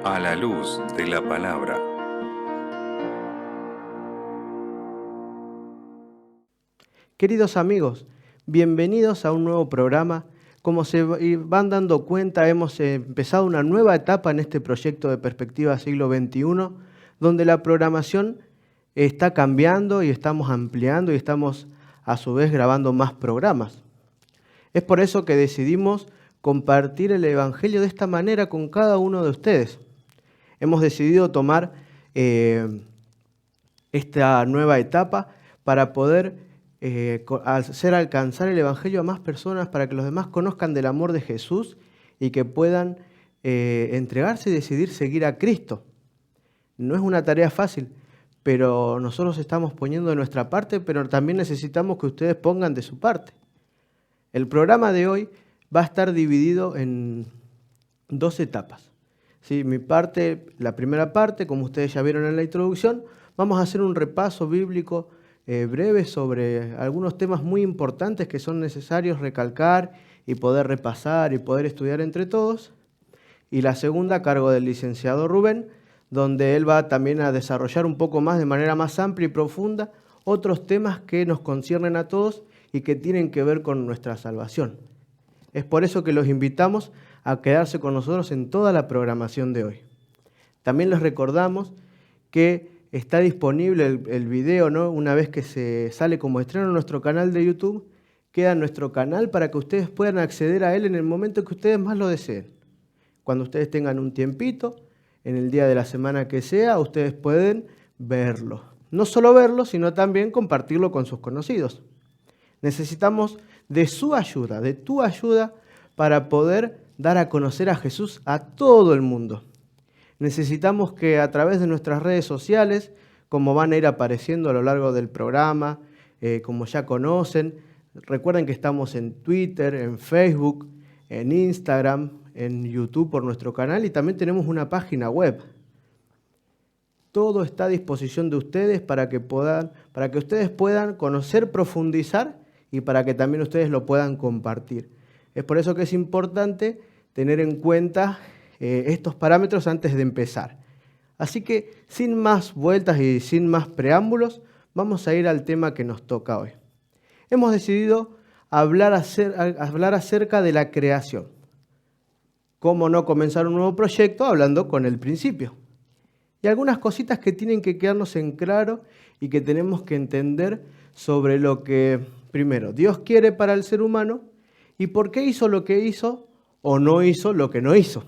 A la luz de la palabra. Queridos amigos, bienvenidos a un nuevo programa. Como se van dando cuenta, hemos empezado una nueva etapa en este proyecto de Perspectiva Siglo XXI, donde la programación está cambiando y estamos ampliando y estamos a su vez grabando más programas. Es por eso que decidimos compartir el Evangelio de esta manera con cada uno de ustedes. Hemos decidido tomar esta nueva etapa para poder hacer alcanzar el Evangelio a más personas, para que los demás conozcan del amor de Jesús y que puedan entregarse y decidir seguir a Cristo. No es una tarea fácil, pero nosotros estamos poniendo de nuestra parte, pero también necesitamos que ustedes pongan de su parte. El programa de hoy va a estar dividido en dos etapas. Sí, la primera parte, como ustedes ya vieron en la introducción, vamos a hacer un repaso bíblico breve sobre algunos temas muy importantes que son necesarios recalcar y poder repasar y poder estudiar entre todos. Y la segunda a cargo del licenciado Rubén, donde él va también a desarrollar un poco más de manera más amplia y profunda otros temas que nos conciernen a todos y que tienen que ver con nuestra salvación. Es por eso que los invitamos a quedarse con nosotros en toda la programación de hoy. También les recordamos que está disponible el video, ¿no? Una vez que se sale como estreno en nuestro canal de YouTube, queda en nuestro canal para que ustedes puedan acceder a él en el momento que ustedes más lo deseen. Cuando ustedes tengan un tiempito, en el día de la semana que sea, ustedes pueden verlo. No solo verlo, sino también compartirlo con sus conocidos. Necesitamos de su ayuda, de tu ayuda, para poder dar a conocer a Jesús a todo el mundo. Necesitamos que a través de nuestras redes sociales, como van a ir apareciendo a lo largo del programa, como ya conocen, recuerden que estamos en Twitter, en Facebook, en Instagram, en YouTube por nuestro canal y también tenemos una página web. Todo está a disposición de ustedes para que ustedes puedan conocer, profundizar y para que también ustedes lo puedan compartir. Es por eso que es importante tener en cuenta estos parámetros antes de empezar. Así que sin más vueltas y sin más preámbulos, vamos a ir al tema que nos toca hoy. Hemos decidido hablar acerca de la creación. ¿Cómo no comenzar un nuevo proyecto hablando con el principio? Y algunas cositas que tienen que quedarnos en claro y que tenemos que entender sobre lo que, primero, Dios quiere para el ser humano y por qué hizo lo que hizo o no hizo lo que no hizo.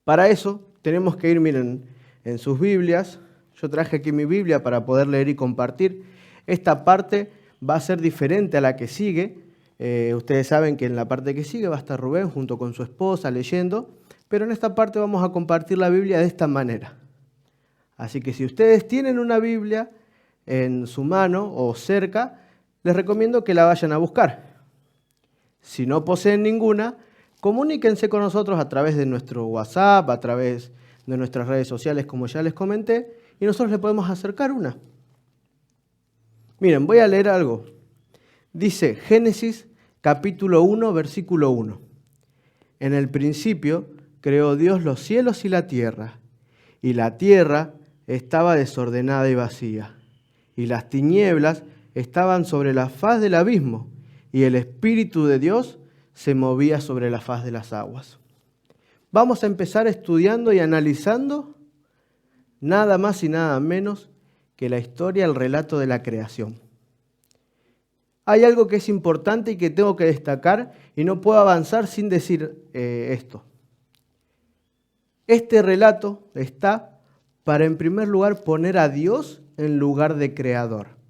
Para eso tenemos que ir, miren, en sus Biblias. Yo traje aquí mi Biblia para poder leer y compartir. Esta parte va a ser diferente a la que sigue. Ustedes saben que en la parte que sigue va a estar Rubén junto con su esposa leyendo, pero en esta parte vamos a compartir la Biblia de esta manera. Así que si ustedes tienen una Biblia en su mano o cerca, les recomiendo que la vayan a buscar. Si no poseen ninguna, comuníquense con nosotros a través de nuestro WhatsApp, a través de nuestras redes sociales, como ya les comenté, y nosotros les podemos acercar una. Miren, voy a leer algo. Dice Génesis capítulo 1, versículo 1. En el principio creó Dios los cielos y la tierra estaba desordenada y vacía, y las tinieblas estaban sobre la faz del abismo, y el Espíritu de Dios se movía sobre la faz de las aguas. Vamos a empezar estudiando y analizando nada más y nada menos que la historia, el relato de la creación. Hay algo que es importante y que tengo que destacar y no puedo avanzar sin decir esto. Este relato está para, en primer lugar, poner a Dios en lugar de creador.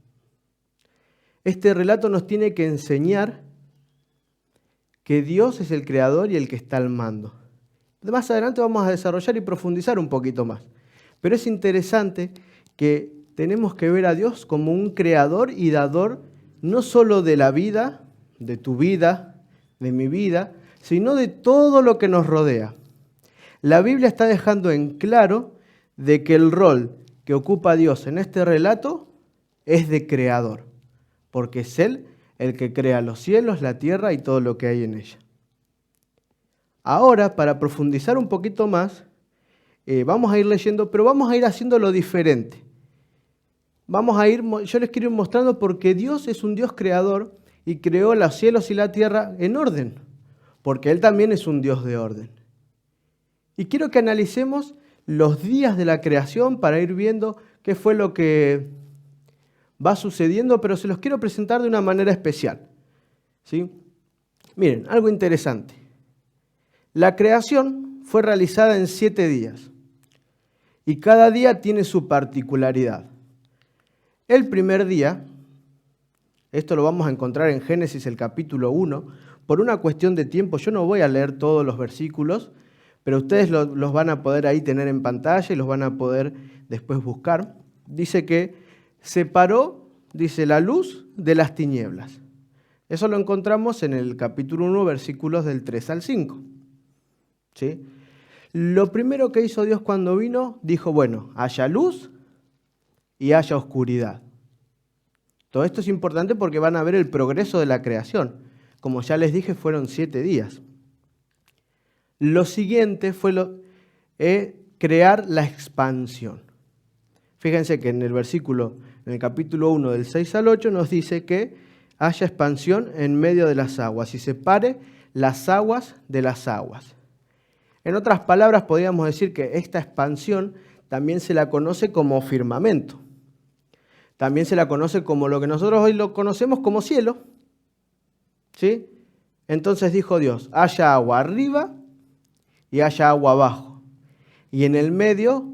Este relato nos tiene que enseñar que Dios es el creador y el que está al mando. Más adelante vamos a desarrollar y profundizar un poquito más. Pero es interesante que tenemos que ver a Dios como un creador y dador no solo de la vida, de tu vida, de mi vida, sino de todo lo que nos rodea. La Biblia está dejando en claro de que el rol que ocupa Dios en este relato es de creador, porque es Él el que crea los cielos, la tierra y todo lo que hay en ella. Ahora, para profundizar un poquito más, Vamos a ir leyendo, pero vamos a ir haciéndolo diferente. Yo les quiero ir mostrando porque Dios es un Dios creador y creó los cielos y la tierra en orden, porque Él también es un Dios de orden. Y quiero que analicemos los días de la creación para ir viendo qué fue lo que va sucediendo, pero se los quiero presentar de una manera especial. ¿Sí? Miren, algo interesante. La creación fue realizada en 7 días y cada día tiene su particularidad. El primer día, esto lo vamos a encontrar en Génesis el capítulo 1, por una cuestión de tiempo yo no voy a leer todos los versículos, pero ustedes los van a poder ahí tener en pantalla y los van a poder después buscar. Dice que separó, dice, la luz de las tinieblas. Eso lo encontramos en el capítulo 1, versículos del 3 al 5. ¿Sí? Lo primero que hizo Dios cuando vino, dijo, bueno, haya luz y haya oscuridad. Todo esto es importante porque van a ver el progreso de la creación. Como ya les dije, fueron 7 días. Lo siguiente fue crear la expansión. Fíjense que en el capítulo 1 del 6 al 8 nos dice que haya expansión en medio de las aguas y separe las aguas de las aguas. En otras palabras, podríamos decir que esta expansión también se la conoce como firmamento. También se la conoce como lo que nosotros hoy lo conocemos como cielo. ¿Sí? Entonces dijo Dios, haya agua arriba y haya agua abajo. Y en el medio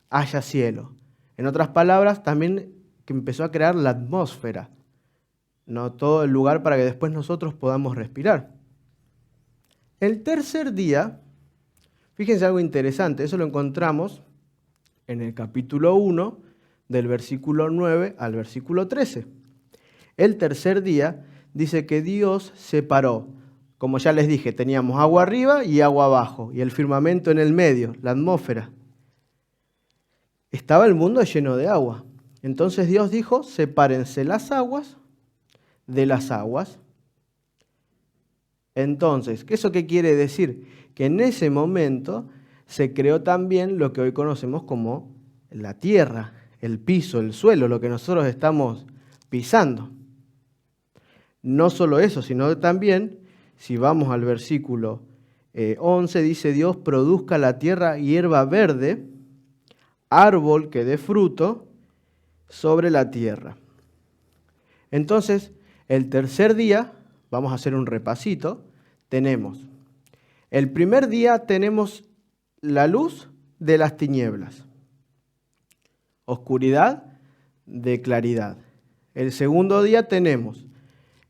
haya cielo. En otras palabras, también que empezó a crear la atmósfera. No todo el lugar para que después nosotros podamos respirar. El tercer día, fíjense algo interesante, eso lo encontramos en el capítulo 1, del versículo 9 al versículo 13. El tercer día dice que Dios separó, como ya les dije, teníamos agua arriba y agua abajo, y el firmamento en el medio, la atmósfera. Estaba el mundo lleno de agua. Entonces Dios dijo, sepárense las aguas de las aguas. Entonces, ¿eso qué quiere decir? Que en ese momento se creó también lo que hoy conocemos como la tierra, el piso, el suelo, lo que nosotros estamos pisando. No solo eso, sino también, si vamos al versículo 11, dice Dios, produzca la tierra hierba verde, árbol que dé fruto sobre la tierra. Entonces, el tercer día, vamos a hacer un repasito, tenemos, el primer día tenemos la luz de las tinieblas, oscuridad de claridad. El segundo día tenemos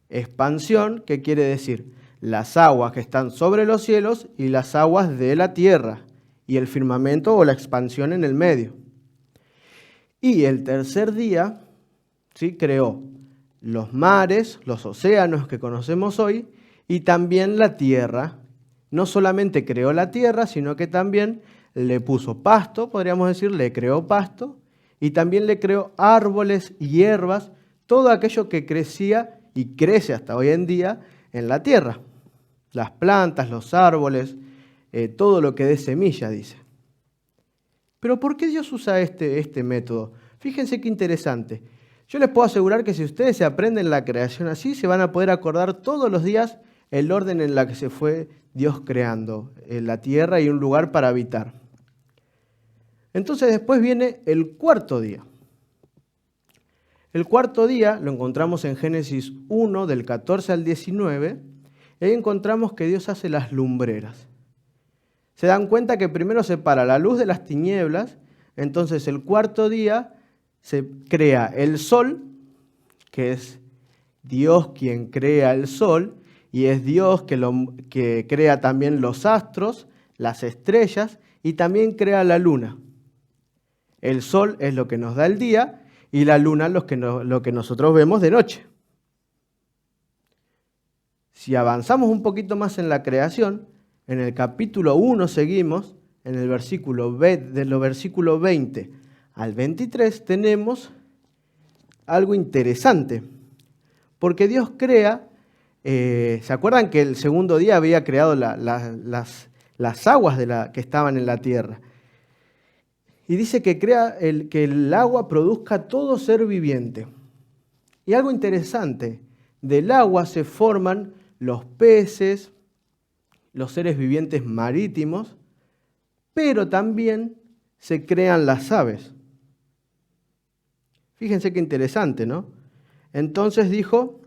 expansión, que quiere decir las aguas que están sobre los cielos y las aguas de la tierra, y el firmamento o la expansión en el medio. Y el tercer día, ¿sí?, creó los mares, los océanos que conocemos hoy, y también la tierra. No solamente creó la tierra, sino que también le puso pasto, podríamos decir, le creó pasto, y también le creó árboles y hierbas, todo aquello que crecía y crece hasta hoy en día en la tierra. Las plantas, los árboles, todo lo que dé semilla, dice. Pero ¿por qué Dios usa este método? Fíjense qué interesante. Yo les puedo asegurar que si ustedes se aprenden la creación así, se van a poder acordar todos los días el orden en la que se fue Dios creando la tierra y un lugar para habitar. Entonces después viene el cuarto día. El cuarto día lo encontramos en Génesis 1, del 14 al 19, y ahí encontramos que Dios hace las lumbreras. Se dan cuenta que primero separa la luz de las tinieblas, entonces el cuarto día se crea el sol, que es Dios quien crea el sol, y es Dios que crea también los astros, las estrellas, y también crea la luna. El sol es lo que nos da el día, y la luna lo que nosotros vemos de noche. Si avanzamos un poquito más en la creación, en el capítulo 1 seguimos, en el versículo 20 al 23, tenemos algo interesante. Porque Dios crea, ¿se acuerdan que el segundo día había creado las aguas que estaban en la tierra? Y dice que crea que el agua produzca todo ser viviente. Y algo interesante, del agua se forman los peces, los seres vivientes marítimos, pero también se crean las aves. Fíjense qué interesante, ¿no? Entonces dijo,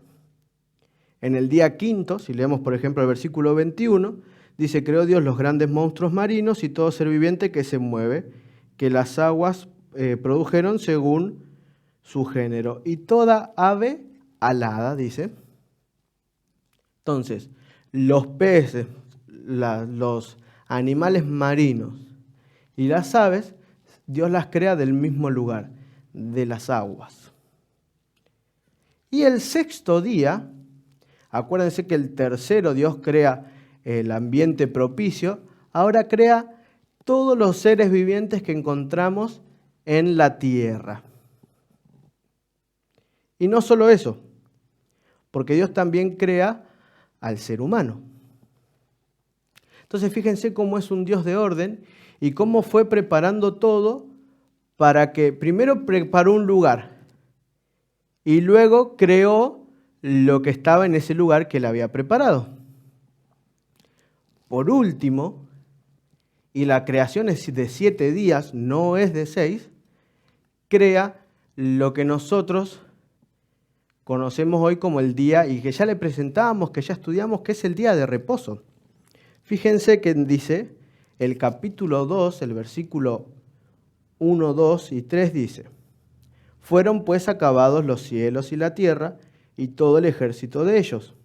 en el día quinto, si leemos por ejemplo el versículo 21, dice, creó Dios los grandes monstruos marinos y todo ser viviente que se mueve, que las aguas produjeron según su género, y toda ave alada, dice. Entonces, los peces, los animales marinos y las aves, Dios las crea del mismo lugar, de las aguas. Y el sexto día, acuérdense que el tercero Dios crea el ambiente propicio, ahora crea todos los seres vivientes que encontramos en la tierra. Y no solo eso, porque Dios también crea al ser humano. Entonces fíjense cómo es un Dios de orden y cómo fue preparando todo para que primero preparó un lugar y luego creó lo que estaba en ese lugar que él había preparado. Por último, y la creación es de 7 días, no es de 6, crea lo que nosotros conocemos hoy como el día, y que ya le presentábamos, que ya estudiamos, que es el día de reposo. Fíjense que dice, el capítulo 2, el versículo 1, 2 y 3 dice, fueron pues acabados los cielos y la tierra y todo el ejército de ellos.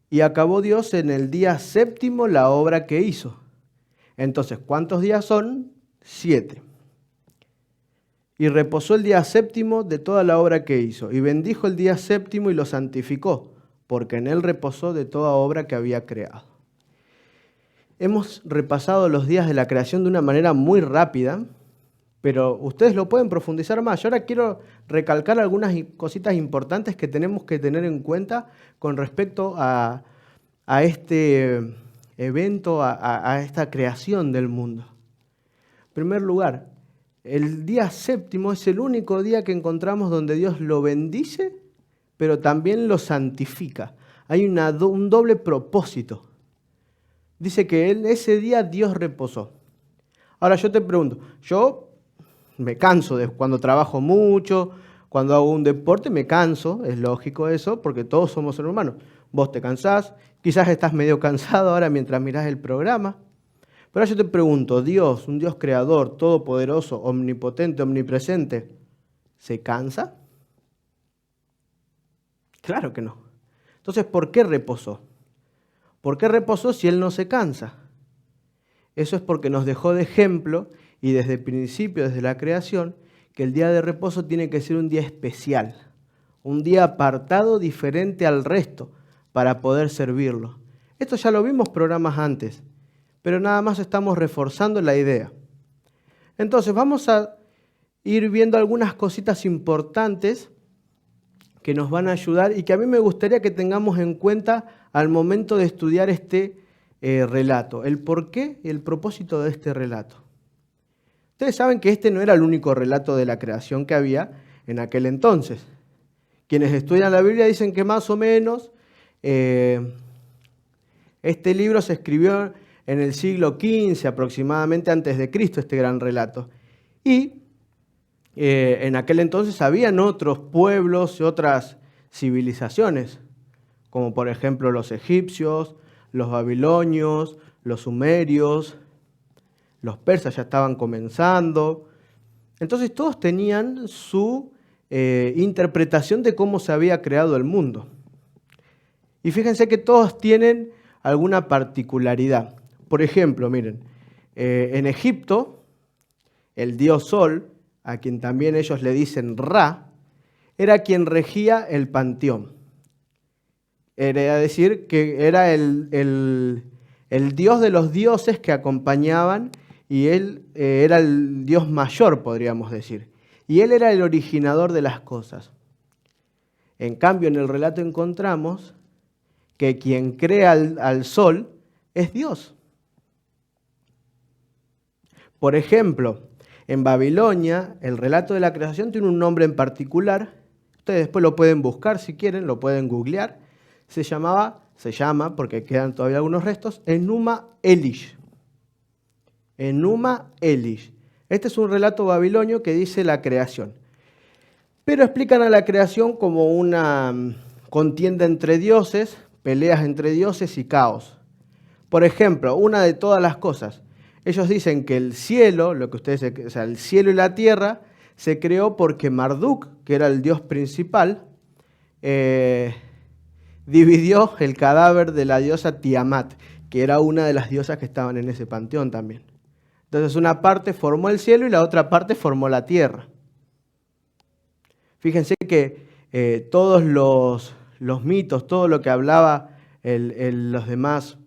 Y acabó Dios en el día séptimo la obra que hizo. Entonces, ¿cuántos días son? 7. Y reposó el día séptimo de toda la obra que hizo. Y bendijo el día séptimo y lo santificó, porque en él reposó de toda obra que había creado. Hemos repasado los días de la creación de una manera muy rápida, pero ustedes lo pueden profundizar más. Yo ahora quiero recalcar algunas cositas importantes que tenemos que tener en cuenta con respecto a este evento, a esta creación del mundo. En primer lugar, el día séptimo es el único día que encontramos donde Dios lo bendice, pero también lo santifica. Hay un doble propósito. Dice que ese día Dios reposó. Ahora yo te pregunto, yo me canso cuando trabajo mucho, cuando hago un deporte me canso, es lógico eso, porque todos somos seres humanos. Vos te cansás, quizás estás medio cansado ahora mientras mirás el programa. Pero yo te pregunto, Dios, un Dios creador, todopoderoso, omnipotente, omnipresente, ¿se cansa? Claro que no. Entonces, ¿por qué reposó? ¿Por qué reposó si Él no se cansa? Eso es porque nos dejó de ejemplo y desde el principio, desde la creación, que el día de reposo tiene que ser un día especial, un día apartado diferente al resto para poder servirlo. Esto ya lo vimos programas antes, pero nada más estamos reforzando la idea. Entonces vamos a ir viendo algunas cositas importantes que nos van a ayudar y que a mí me gustaría que tengamos en cuenta al momento de estudiar este relato, el porqué y el propósito de este relato. Ustedes saben que este no era el único relato de la creación que había en aquel entonces. Quienes estudian la Biblia dicen que más o menos este libro se escribió en el siglo XV aproximadamente antes de Cristo, este gran relato. Y en aquel entonces habían otros pueblos y otras civilizaciones, como por ejemplo los egipcios, los babilonios, los sumerios, los persas ya estaban comenzando. Entonces todos tenían su interpretación de cómo se había creado el mundo. Y fíjense que todos tienen alguna particularidad. Por ejemplo, miren, en Egipto, el dios Sol, a quien también ellos le dicen Ra, era quien regía el panteón. Era decir, que era el dios de los dioses que acompañaban y él era el dios mayor, podríamos decir. Y él era el originador de las cosas. En cambio, en el relato encontramos que quien crea al sol es Dios. Por ejemplo, En Babilonia, el relato de la creación tiene un nombre en particular. Ustedes después lo pueden buscar si quieren, lo pueden googlear. Se llama, porque quedan todavía algunos restos, Enuma Elish. Enuma Elish. Este es un relato babilonio que dice la creación. Pero explican a la creación como una contienda entre dioses, peleas entre dioses y caos. Por ejemplo, una de todas las cosas. Ellos dicen que el cielo, el cielo y la tierra, se creó porque Marduk, que era el dios principal, dividió el cadáver de la diosa Tiamat, que era una de las diosas que estaban en ese panteón también. Entonces una parte formó el cielo y la otra parte formó la tierra. Fíjense que todos los mitos, todo lo que hablaba los demás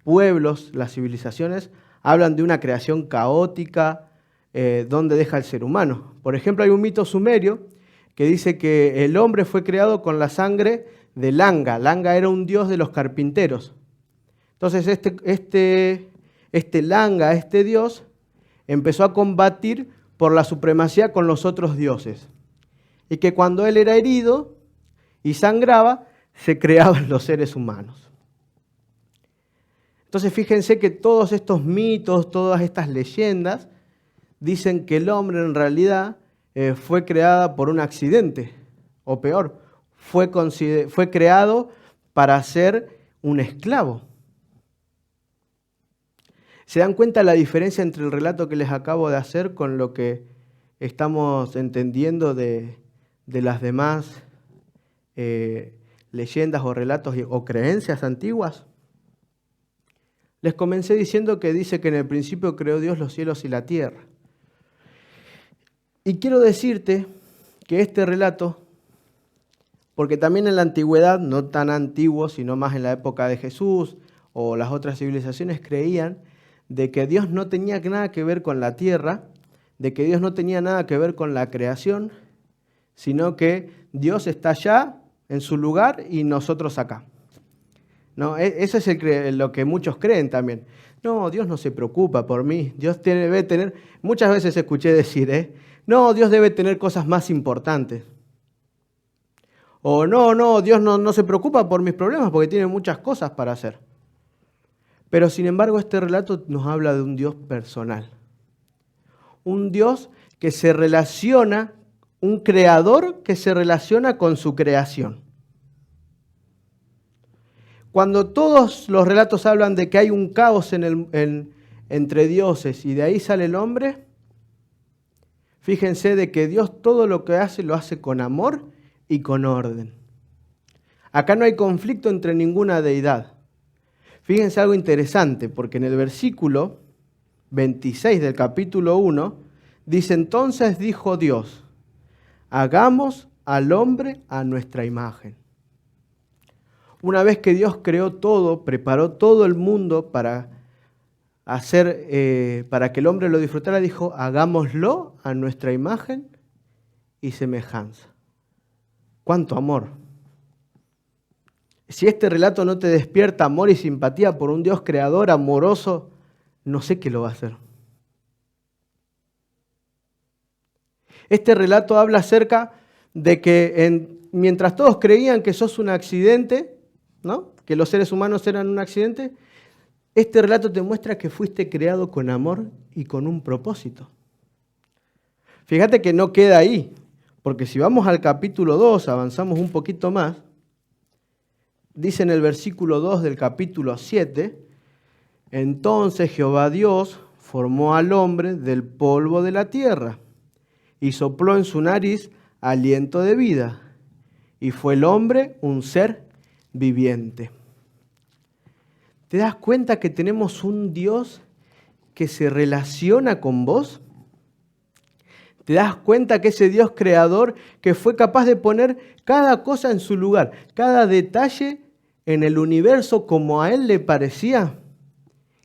pueblos, las civilizaciones, hablan de una creación caótica, donde deja el ser humano. Por ejemplo, hay un mito sumerio que dice que el hombre fue creado con la sangre de Langa. Langa era un dios de los carpinteros. Entonces este Langa, este dios, empezó a combatir por la supremacía con los otros dioses. Y que cuando él era herido y sangraba, se creaban los seres humanos. Entonces fíjense que todos estos mitos, todas estas leyendas, dicen que el hombre en realidad fue creado por un accidente, o peor, fue creado para ser un esclavo. ¿Se dan cuenta la diferencia entre el relato que les acabo de hacer con lo que estamos entendiendo de las demás leyendas o relatos o creencias antiguas? Les comencé diciendo que dice que en el principio creó Dios los cielos y la tierra. Y quiero decirte que este relato, porque también en la antigüedad, no tan antiguo, sino más en la época de Jesús o las otras civilizaciones, creían de que Dios no tenía nada que ver con la tierra, de que Dios no tenía nada que ver con la creación, sino que Dios está allá en su lugar y nosotros acá. No, eso es lo que muchos creen también. No, Dios no se preocupa por mí. Dios debe tener, muchas veces escuché decir, no, Dios debe tener cosas más importantes. O no, Dios no se preocupa por mis problemas porque tiene muchas cosas para hacer. Pero sin embargo este relato nos habla de un Dios personal. Un Dios que se relaciona, un creador que se relaciona con su creación. Cuando todos los relatos hablan de que hay un caos entre dioses y de ahí sale el hombre, fíjense de que Dios todo lo que hace lo hace con amor y con orden. Acá no hay conflicto entre ninguna deidad. Fíjense algo interesante, porque en el versículo 26 del capítulo 1 dice: entonces dijo Dios, hagamos al hombre a nuestra imagen. Una vez que Dios creó todo, preparó todo el mundo para que el hombre lo disfrutara, dijo, hagámoslo a nuestra imagen y semejanza. ¡Cuánto amor! Si este relato no te despierta amor y simpatía por un Dios creador, amoroso, no sé qué lo va a hacer. Este relato habla acerca de que mientras todos creían que sos un accidente, ¿no? Que los seres humanos eran un accidente, este relato te muestra que fuiste creado con amor y con un propósito. Fíjate que no queda ahí, porque si vamos al capítulo 2, avanzamos un poquito más, dice en el versículo 2 del capítulo 7, entonces Jehová Dios formó al hombre del polvo de la tierra y sopló en su nariz aliento de vida, y fue el hombre un ser viviente. ¿Te das cuenta que tenemos un Dios que se relaciona con vos? ¿Te das cuenta que ese Dios creador que fue capaz de poner cada cosa en su lugar, cada detalle en el universo como a Él le parecía?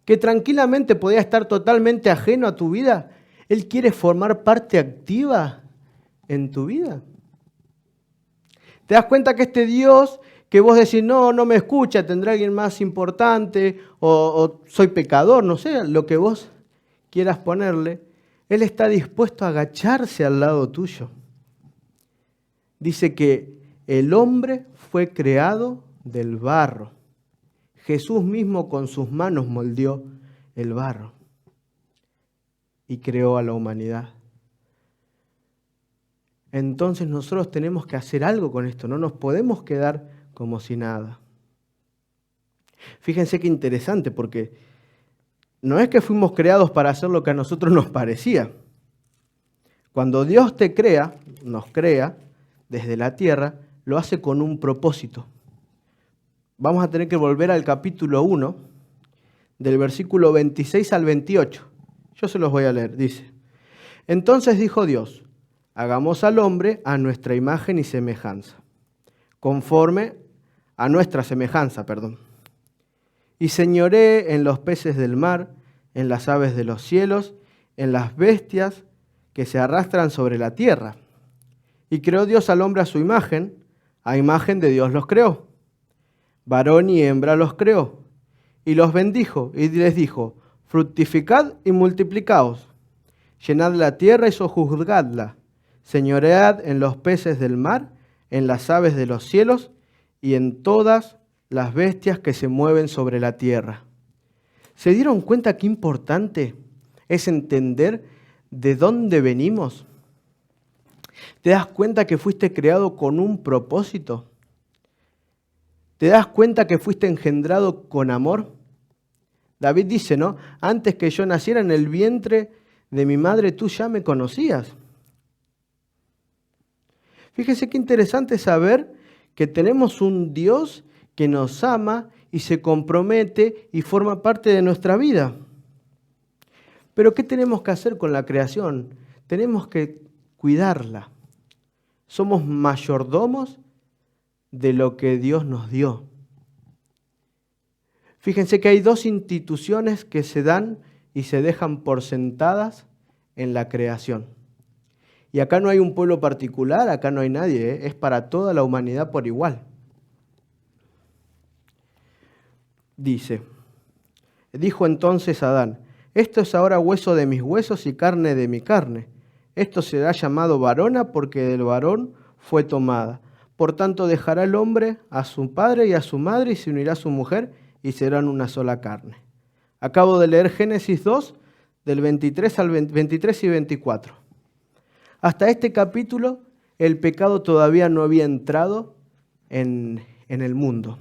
Que tranquilamente podía estar totalmente ajeno a tu vida. Él quiere formar parte activa en tu vida. ¿Te das cuenta que este Dios que vos decís, no me escucha, tendrá alguien más importante, o soy pecador, no sé, lo que vos quieras ponerle, Él está dispuesto a agacharse al lado tuyo. Dice que el hombre fue creado del barro. Jesús mismo con sus manos moldeó el barro y creó a la humanidad. Entonces nosotros tenemos que hacer algo con esto, no nos podemos quedar como si nada. Fíjense qué interesante, porque no es que fuimos creados para hacer lo que a nosotros nos parecía. Cuando Dios te crea, nos crea desde la tierra, lo hace con un propósito. Vamos a tener que volver al capítulo 1, del versículo 26 al 28. Yo se los voy a leer, dice: Entonces dijo Dios, hagamos al hombre a nuestra imagen y semejanza, conforme a nuestra semejanza, y señoree en los peces del mar, en las aves de los cielos, en las bestias que se arrastran sobre la tierra. Y creó Dios al hombre a su imagen, a imagen de Dios los creó. Varón y hembra los creó, y los bendijo, y les dijo: fructificad y multiplicaos, llenad la tierra y sojuzgadla, señoread en los peces del mar, en las aves de los cielos, y en todas las bestias que se mueven sobre la tierra. ¿Se dieron cuenta qué importante es entender de dónde venimos? ¿Te das cuenta que fuiste creado con un propósito? ¿Te das cuenta que fuiste engendrado con amor? David dice, ¿no? Antes que yo naciera en el vientre de mi madre, tú ya me conocías. Fíjese qué interesante saber que tenemos un Dios que nos ama y se compromete y forma parte de nuestra vida. Pero ¿qué tenemos que hacer con la creación? Tenemos que cuidarla. Somos mayordomos de lo que Dios nos dio. Fíjense que hay dos instituciones que se dan y se dejan por sentadas en la creación. Y acá no hay un pueblo particular, acá no hay nadie, es para toda la humanidad por igual. Dijo entonces Adán: esto es ahora hueso de mis huesos y carne de mi carne. Esto será llamado varona porque del varón fue tomada. Por tanto dejará el hombre a su padre y a su madre y se unirá a su mujer y serán una sola carne. Acabo de leer Génesis 2, del 23 y 24. Hasta este capítulo el pecado todavía no había entrado en el mundo.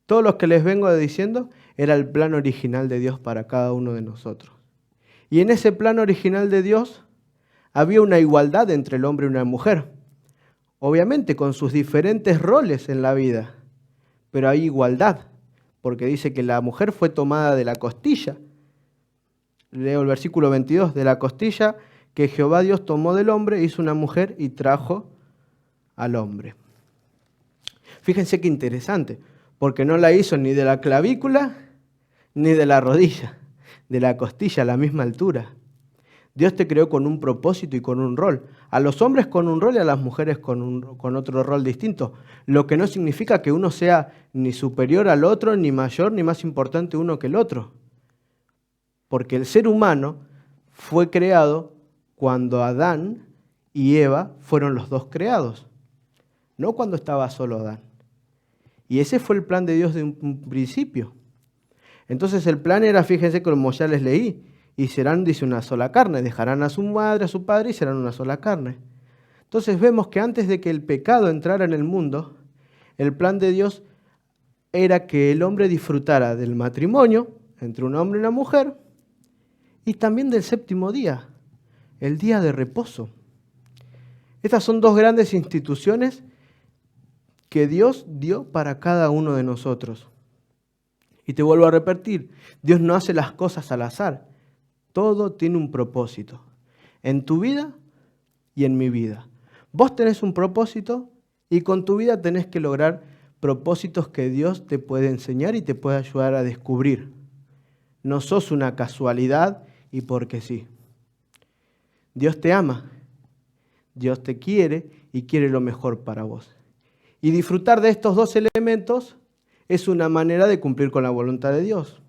Todo lo que les vengo diciendo era el plan original de Dios para cada uno de nosotros. Y en ese plan original de Dios había una igualdad entre el hombre y una mujer. Obviamente con sus diferentes roles en la vida, pero hay igualdad, porque dice que la mujer fue tomada de la costilla. Leo el versículo 22, de la costilla que Jehová Dios tomó del hombre, hizo una mujer y trajo al hombre. Fíjense qué interesante, porque no la hizo ni de la clavícula ni de la rodilla, de la costilla a la misma altura. Dios te creó con un propósito y con un rol. A los hombres con un rol y a las mujeres con otro rol distinto. Lo que no significa que uno sea ni superior al otro, ni mayor, ni más importante uno que el otro. Porque el ser humano fue creado cuando Adán y Eva fueron los dos creados. No cuando estaba solo Adán. Y ese fue el plan de Dios de un principio. Entonces el plan era, fíjense como ya les leí, y serán, dice, una sola carne. Dejarán a su madre, a su padre y serán una sola carne. Entonces vemos que antes de que el pecado entrara en el mundo, el plan de Dios era que el hombre disfrutara del matrimonio entre un hombre y una mujer y también del séptimo día, el día de reposo. Estas son dos grandes instituciones que Dios dio para cada uno de nosotros. Y te vuelvo a repetir, Dios no hace las cosas al azar. Todo tiene un propósito, en tu vida y en mi vida. Vos tenés un propósito y con tu vida tenés que lograr propósitos que Dios te puede enseñar y te puede ayudar a descubrir. No sos una casualidad y porque sí. Dios te ama, Dios te quiere y quiere lo mejor para vos. Y disfrutar de estos dos elementos es una manera de cumplir con la voluntad de Dios.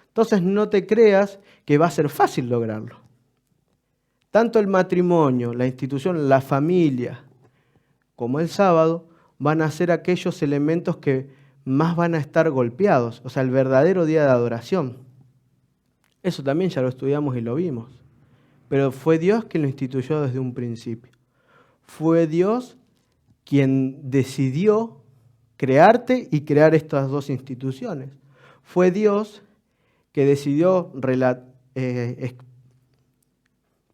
Entonces no te creas que va a ser fácil lograrlo. Tanto el matrimonio, la institución, la familia, como el sábado, van a ser aquellos elementos que más van a estar golpeados, o sea, el verdadero día de adoración. Eso también ya lo estudiamos y lo vimos. Pero fue Dios quien lo instituyó desde un principio. Fue Dios quien decidió crearte y crear estas dos instituciones. Fue Dios que decidió,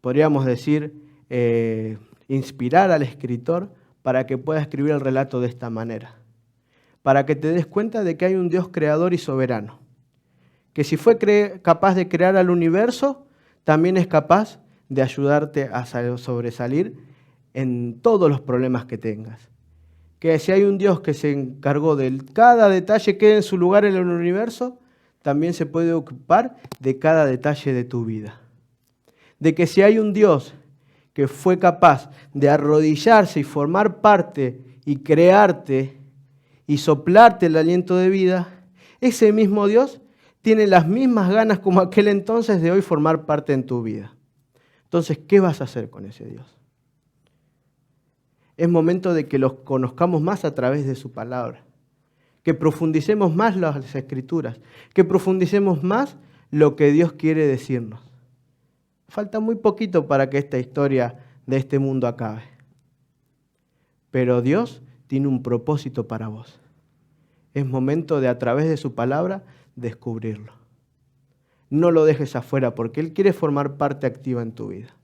podríamos decir, inspirar al escritor para que pueda escribir el relato de esta manera. Para que te des cuenta de que hay un Dios creador y soberano. Que si fue capaz de crear al universo, también es capaz de ayudarte a sobresalir en todos los problemas que tengas. Que si hay un Dios que se encargó de cada detalle que en su lugar en el universo, también se puede ocupar de cada detalle de tu vida. De que si hay un Dios que fue capaz de arrodillarse y formar parte y crearte y soplarte el aliento de vida, ese mismo Dios tiene las mismas ganas como aquel entonces de hoy formar parte en tu vida. Entonces, ¿qué vas a hacer con ese Dios? Es momento de que los conozcamos más a través de su palabra, que profundicemos más las escrituras, que profundicemos más lo que Dios quiere decirnos. Falta muy poquito para que esta historia de este mundo acabe. Pero Dios tiene un propósito para vos. Es momento de, a través de su palabra, descubrirlo. No lo dejes afuera porque Él quiere formar parte activa en tu vida.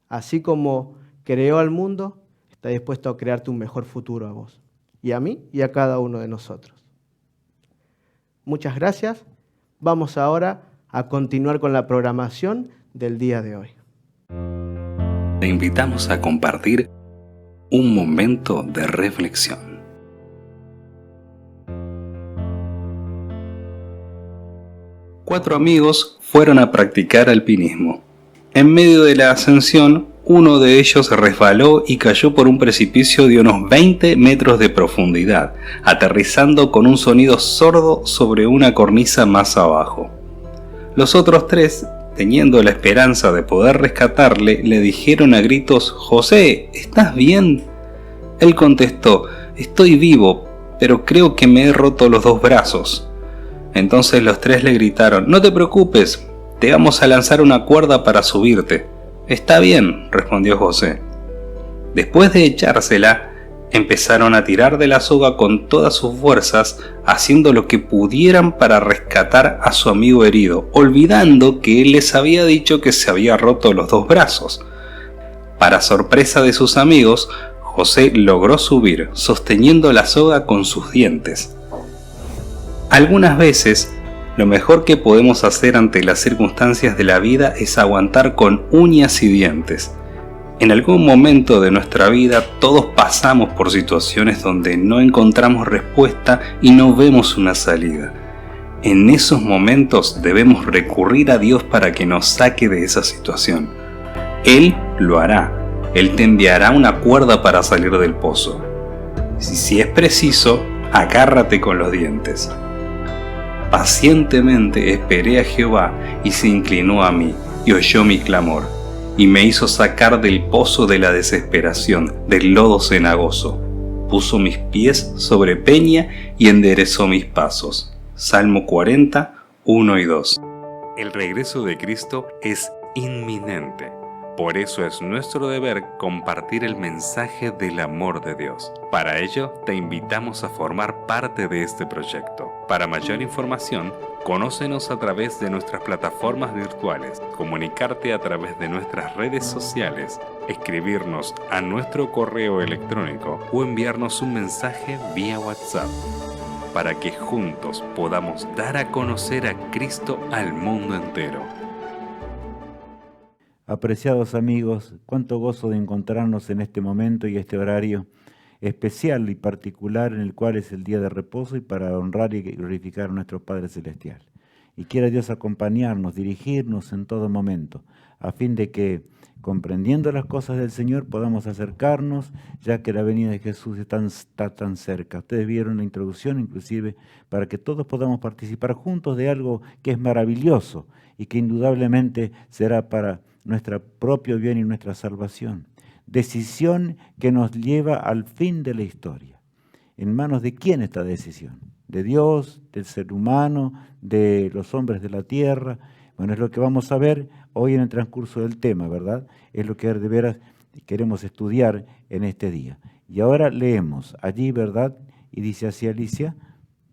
Así como creó al mundo, está dispuesto a crearte un mejor futuro a vos, y a mí y a cada uno de nosotros. Muchas gracias. Vamos ahora a continuar con la programación del día de hoy. Te invitamos a compartir un momento de reflexión. Cuatro amigos fueron a practicar alpinismo. En medio de la ascensión, uno de ellos resbaló y cayó por un precipicio de unos 20 metros de profundidad, aterrizando con un sonido sordo sobre una cornisa más abajo. Los otros tres, teniendo la esperanza de poder rescatarle, le dijeron a gritos: «José, ¿estás bien?». Él contestó: «Estoy vivo, pero creo que me he roto los dos brazos». Entonces los tres le gritaron: «No te preocupes, te vamos a lanzar una cuerda para subirte». «Está bien», respondió José. Después de echársela, empezaron a tirar de la soga con todas sus fuerzas, haciendo lo que pudieran para rescatar a su amigo herido, olvidando que él les había dicho que se había roto los dos brazos. Para sorpresa de sus amigos, José logró subir, sosteniendo la soga con sus dientes. Algunas veces, lo mejor que podemos hacer ante las circunstancias de la vida es aguantar con uñas y dientes. En algún momento de nuestra vida todos pasamos por situaciones donde no encontramos respuesta y no vemos una salida. En esos momentos debemos recurrir a Dios para que nos saque de esa situación. Él lo hará. Él te enviará una cuerda para salir del pozo. Si es preciso, agárrate con los dientes. Pacientemente esperé a Jehová y se inclinó a mí y oyó mi clamor, y me hizo sacar del pozo de la desesperación, del lodo cenagoso. Puso mis pies sobre peña y enderezó mis pasos. Salmo 40, 1 y 2. El regreso de Cristo es inminente. Por eso es nuestro deber compartir el mensaje del amor de Dios. Para ello, te invitamos a formar parte de este proyecto. Para mayor información, conócenos a través de nuestras plataformas virtuales, comunicarte a través de nuestras redes sociales, escribirnos a nuestro correo electrónico o enviarnos un mensaje vía WhatsApp, para que juntos podamos dar a conocer a Cristo al mundo entero. Apreciados amigos, cuánto gozo de encontrarnos en este momento y este horario especial y particular en el cual es el día de reposo y para honrar y glorificar a nuestro Padre Celestial. Y quiera Dios acompañarnos, dirigirnos en todo momento, a fin de que, comprendiendo las cosas del Señor, podamos acercarnos, ya que la venida de Jesús está tan cerca. Ustedes vieron la introducción, inclusive, para que todos podamos participar juntos de algo que es maravilloso y que indudablemente será para nuestro propio bien y nuestra salvación. Decisión que nos lleva al fin de la historia. ¿En manos de quién esta decisión? ¿De Dios, del ser humano, de los hombres de la tierra? Bueno, es lo que vamos a ver hoy en el transcurso del tema, ¿verdad? Es lo que de veras queremos estudiar en este día. Y ahora leemos allí, ¿verdad? Y dice así Alicia.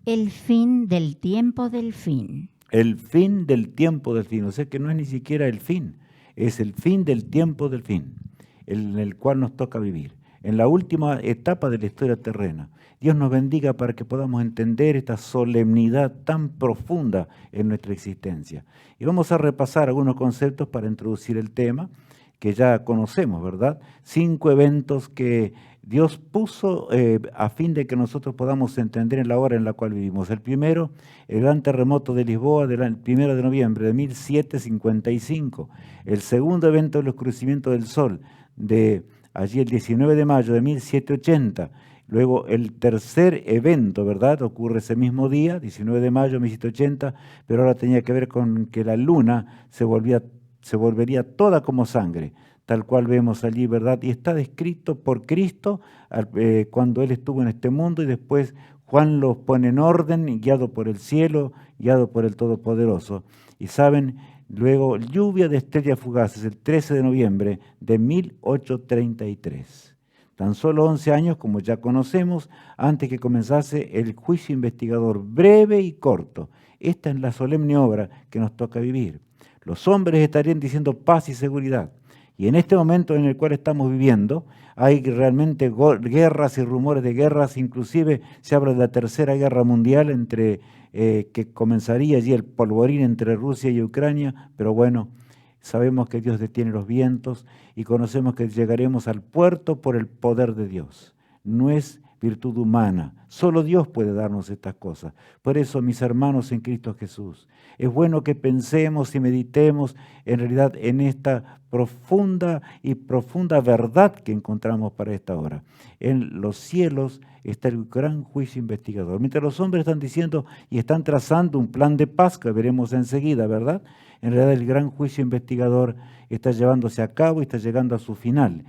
El fin del tiempo del fin. El fin del tiempo del fin. O sea que no es ni siquiera el fin, es el fin del tiempo del fin, en el cual nos toca vivir. En la última etapa de la historia terrena. Dios nos bendiga para que podamos entender esta solemnidad tan profunda en nuestra existencia. Y vamos a repasar algunos conceptos para introducir el tema que ya conocemos, ¿verdad? 5 eventos que Dios puso a fin de que nosotros podamos entender en la hora en la cual vivimos. El primero, el gran terremoto de Lisboa del 1 de noviembre de 1755. El segundo evento, el oscurecimiento del sol de allí el 19 de mayo de 1780. Luego el tercer evento, ¿verdad? Ocurre ese mismo día, 19 de mayo de 1780, pero ahora tenía que ver con que la luna se volvería toda como sangre, tal cual vemos allí, ¿verdad? Y está descrito por Cristo cuando Él estuvo en este mundo y después Juan los pone en orden, guiado por el cielo, guiado por el Todopoderoso. Y saben, luego lluvia de estrellas fugaces, el 13 de noviembre de 1833. Tan solo 11 años, como ya conocemos, antes que comenzase el juicio investigador, breve y corto. Esta es la solemne obra que nos toca vivir. Los hombres estarían diciendo paz y seguridad. Y en este momento en el cual estamos viviendo, hay realmente guerras y rumores de guerras, inclusive se habla de la Tercera Guerra Mundial, que comenzaría allí el polvorín entre Rusia y Ucrania, pero bueno, sabemos que Dios detiene los vientos y conocemos que llegaremos al puerto por el poder de Dios. No es virtud humana, solo Dios puede darnos estas cosas. Por eso, mis hermanos en Cristo Jesús, es bueno que pensemos y meditemos en realidad en esta profunda verdad que encontramos para esta hora. En los cielos está el gran juicio investigador. Mientras los hombres están diciendo y están trazando un plan de paz que veremos enseguida, ¿verdad? En realidad el gran juicio investigador está llevándose a cabo y está llegando a su final.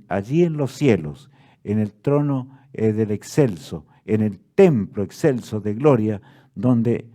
Allí en los cielos, en el trono del excelso, en el templo excelso de gloria, donde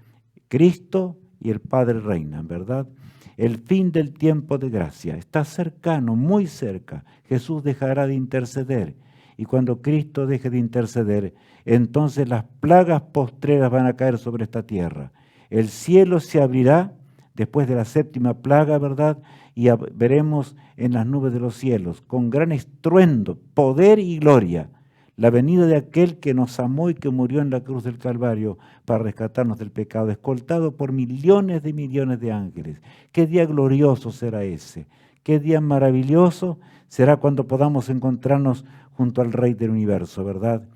Cristo y el Padre reinan, ¿verdad? El fin del tiempo de gracia está cercano, muy cerca. Jesús dejará de interceder. Y cuando Cristo deje de interceder, entonces las plagas postreras van a caer sobre esta tierra. El cielo se abrirá después de la 7ª plaga, ¿verdad? Y veremos en las nubes de los cielos, con gran estruendo, poder y gloria, la venida de aquel que nos amó y que murió en la cruz del Calvario para rescatarnos del pecado, escoltado por millones de ángeles. Qué día glorioso será ese, qué día maravilloso será cuando podamos encontrarnos junto al Rey del universo, ¿verdad?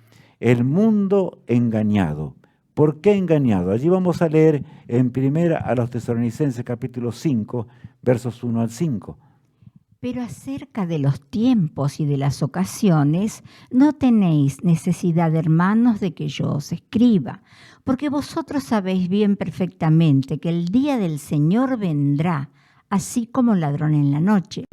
El mundo engañado. ¿Por qué engañado? Allí vamos a leer en primera a los Tesalonicenses capítulo 5, versos 1 al 5. Pero acerca de los tiempos y de las ocasiones, no tenéis necesidad, hermanos, de que yo os escriba, porque vosotros sabéis bien perfectamente que el día del Señor vendrá, así como ladrón en la noche,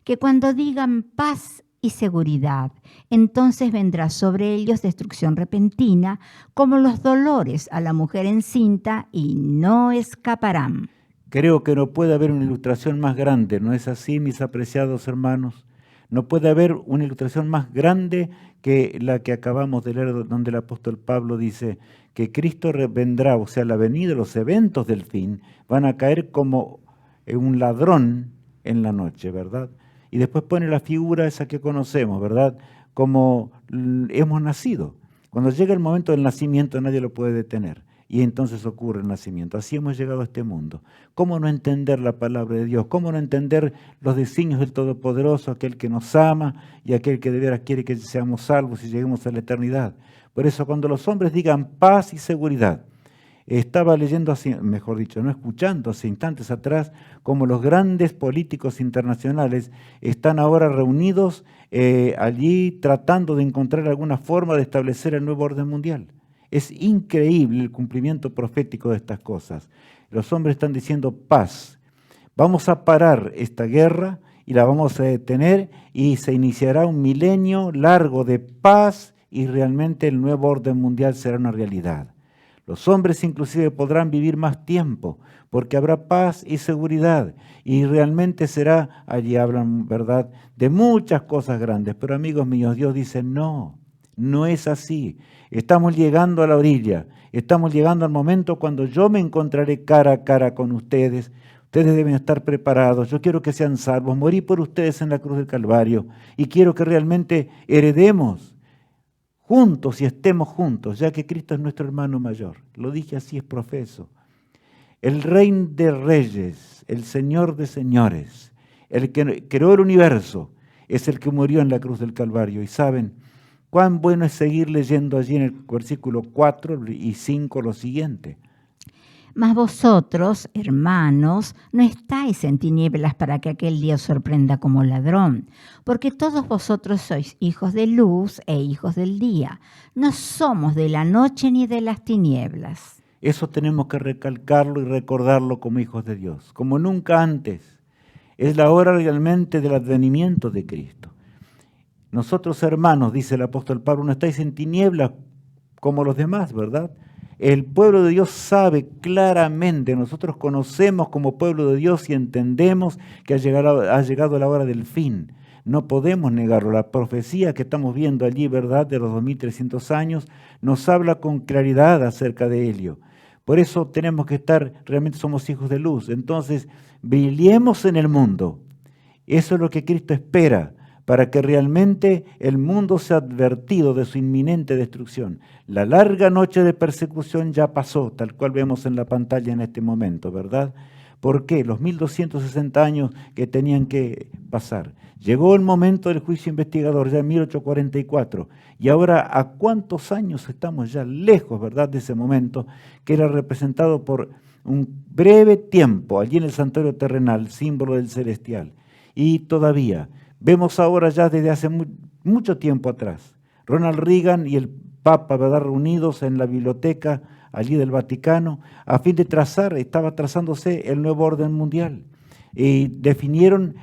que cuando digan paz y seguridad, entonces vendrá sobre ellos destrucción repentina, como los dolores a la mujer encinta, y no escaparán. Creo que no puede haber una ilustración más grande, ¿no es así, mis apreciados hermanos? No puede haber una ilustración más grande que la que acabamos de leer, donde el apóstol Pablo dice que Cristo vendrá, o sea, la venida, los eventos del fin, van a caer como un ladrón en la noche, ¿verdad? Y después pone la figura esa que conocemos, ¿verdad? Como hemos nacido. Cuando llega el momento del nacimiento nadie lo puede detener. Y entonces ocurre el nacimiento. Así hemos llegado a este mundo. ¿Cómo no entender la palabra de Dios? ¿Cómo no entender los designios del Todopoderoso, aquel que nos ama y aquel que de veras quiere que seamos salvos y lleguemos a la eternidad? Por eso cuando los hombres digan paz y seguridad, estaba leyendo así, mejor dicho, no escuchando hace instantes atrás, como los grandes políticos internacionales están ahora reunidos allí tratando de encontrar alguna forma de establecer el nuevo orden mundial. Es increíble el cumplimiento profético de estas cosas. Los hombres están diciendo paz. Vamos a parar esta guerra y la vamos a detener y se iniciará un milenio largo de paz y realmente el nuevo orden mundial será una realidad. Los hombres inclusive podrán vivir más tiempo porque habrá paz y seguridad y realmente será, allí hablan, ¿verdad?, de muchas cosas grandes. Pero amigos míos, Dios dice, no, no es así. Estamos llegando a la orilla, estamos llegando al momento cuando yo me encontraré cara a cara con ustedes. Ustedes deben estar preparados. Yo quiero que sean salvos. Morí por ustedes en la cruz del Calvario y quiero que realmente heredemos juntos y estemos juntos, ya que Cristo es nuestro hermano mayor. Lo dije así, es profeso. El Rey de Reyes, el Señor de Señores, el que creó el universo, es el que murió en la cruz del Calvario. Y saben cuán bueno es seguir leyendo allí en el versículo 4 y 5 lo siguiente. Mas vosotros, hermanos, no estáis en tinieblas para que aquel día os sorprenda como ladrón, porque todos vosotros sois hijos de luz e hijos del día. No somos de la noche ni de las tinieblas. Eso tenemos que recalcarlo y recordarlo como hijos de Dios, como nunca antes. Es la hora realmente del advenimiento de Cristo. Nosotros, hermanos, dice el apóstol Pablo, no estáis en tinieblas como los demás, ¿verdad? El pueblo de Dios sabe claramente, nosotros conocemos como pueblo de Dios y entendemos que ha llegado la hora del fin. No podemos negarlo. La profecía que estamos viendo allí, ¿verdad?, de los 2300 años, nos habla con claridad acerca de ello. Por eso tenemos que estar, realmente somos hijos de luz. Entonces, brillemos en el mundo. Eso es lo que Cristo espera, para que realmente el mundo sea advertido de su inminente destrucción. La larga noche de persecución ya pasó, tal cual vemos en la pantalla en este momento, ¿verdad? ¿Por qué? Los 1260 años que tenían que pasar. Llegó el momento del juicio investigador, ya en 1844, y ahora ¿a cuántos años estamos ya lejos, verdad, de ese momento, que era representado por un breve tiempo allí en el santuario terrenal, símbolo del celestial? Y todavía vemos ahora ya desde hace mucho tiempo atrás, Ronald Reagan y el Papa, ¿verdad?, reunidos en la biblioteca allí del Vaticano, a fin de estaba trazándose el nuevo orden mundial. Y definieron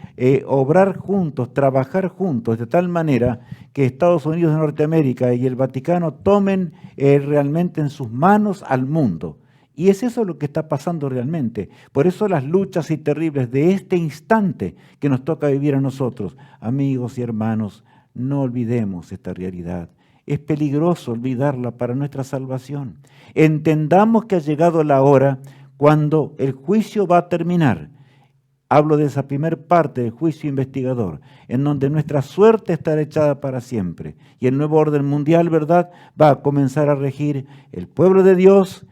obrar juntos, trabajar juntos, de tal manera que Estados Unidos de Norteamérica y el Vaticano tomen realmente en sus manos al mundo. Y es eso lo que está pasando realmente. Por eso las luchas y terribles de este instante que nos toca vivir a nosotros. Amigos y hermanos, no olvidemos esta realidad. Es peligroso olvidarla para nuestra salvación. Entendamos que ha llegado la hora cuando el juicio va a terminar. Hablo de esa primer parte del juicio investigador, en donde nuestra suerte estará echada para siempre. Y el nuevo orden mundial, ¿verdad?, va a comenzar a regir el pueblo de Dios.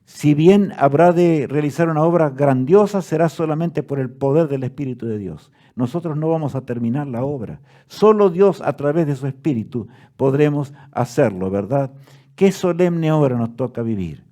Si bien habrá de realizar una obra grandiosa, será solamente por el poder del Espíritu de Dios. Nosotros no vamos a terminar la obra. Solo Dios, a través de su Espíritu, podremos hacerlo, ¿verdad? Qué solemne hora nos toca vivir.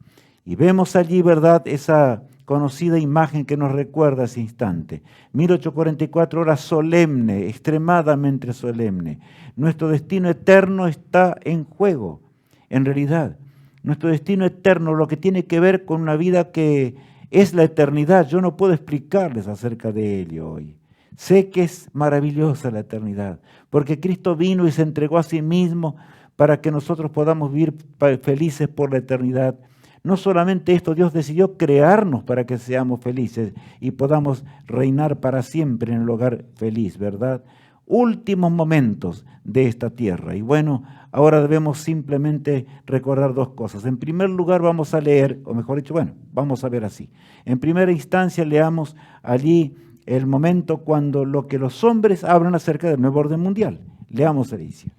Y vemos allí, ¿verdad?, esa conocida imagen que nos recuerda ese instante. 1844, hora solemne, extremadamente solemne. Nuestro destino eterno está en juego, en realidad. Nuestro destino eterno, lo que tiene que ver con una vida que es la eternidad. Yo no puedo explicarles acerca de ello hoy. Sé que es maravillosa la eternidad, porque Cristo vino y se entregó a sí mismo para que nosotros podamos vivir felices por la eternidad. No solamente esto, Dios decidió crearnos para que seamos felices y podamos reinar para siempre en el hogar feliz, ¿verdad? Últimos momentos de esta tierra. Y bueno, ahora debemos simplemente recordar dos cosas. En primer lugar vamos a leer, o mejor dicho, bueno, vamos a ver así. En primera instancia leamos allí el momento cuando lo que los hombres hablan acerca del nuevo orden mundial. Leamos, Alicia.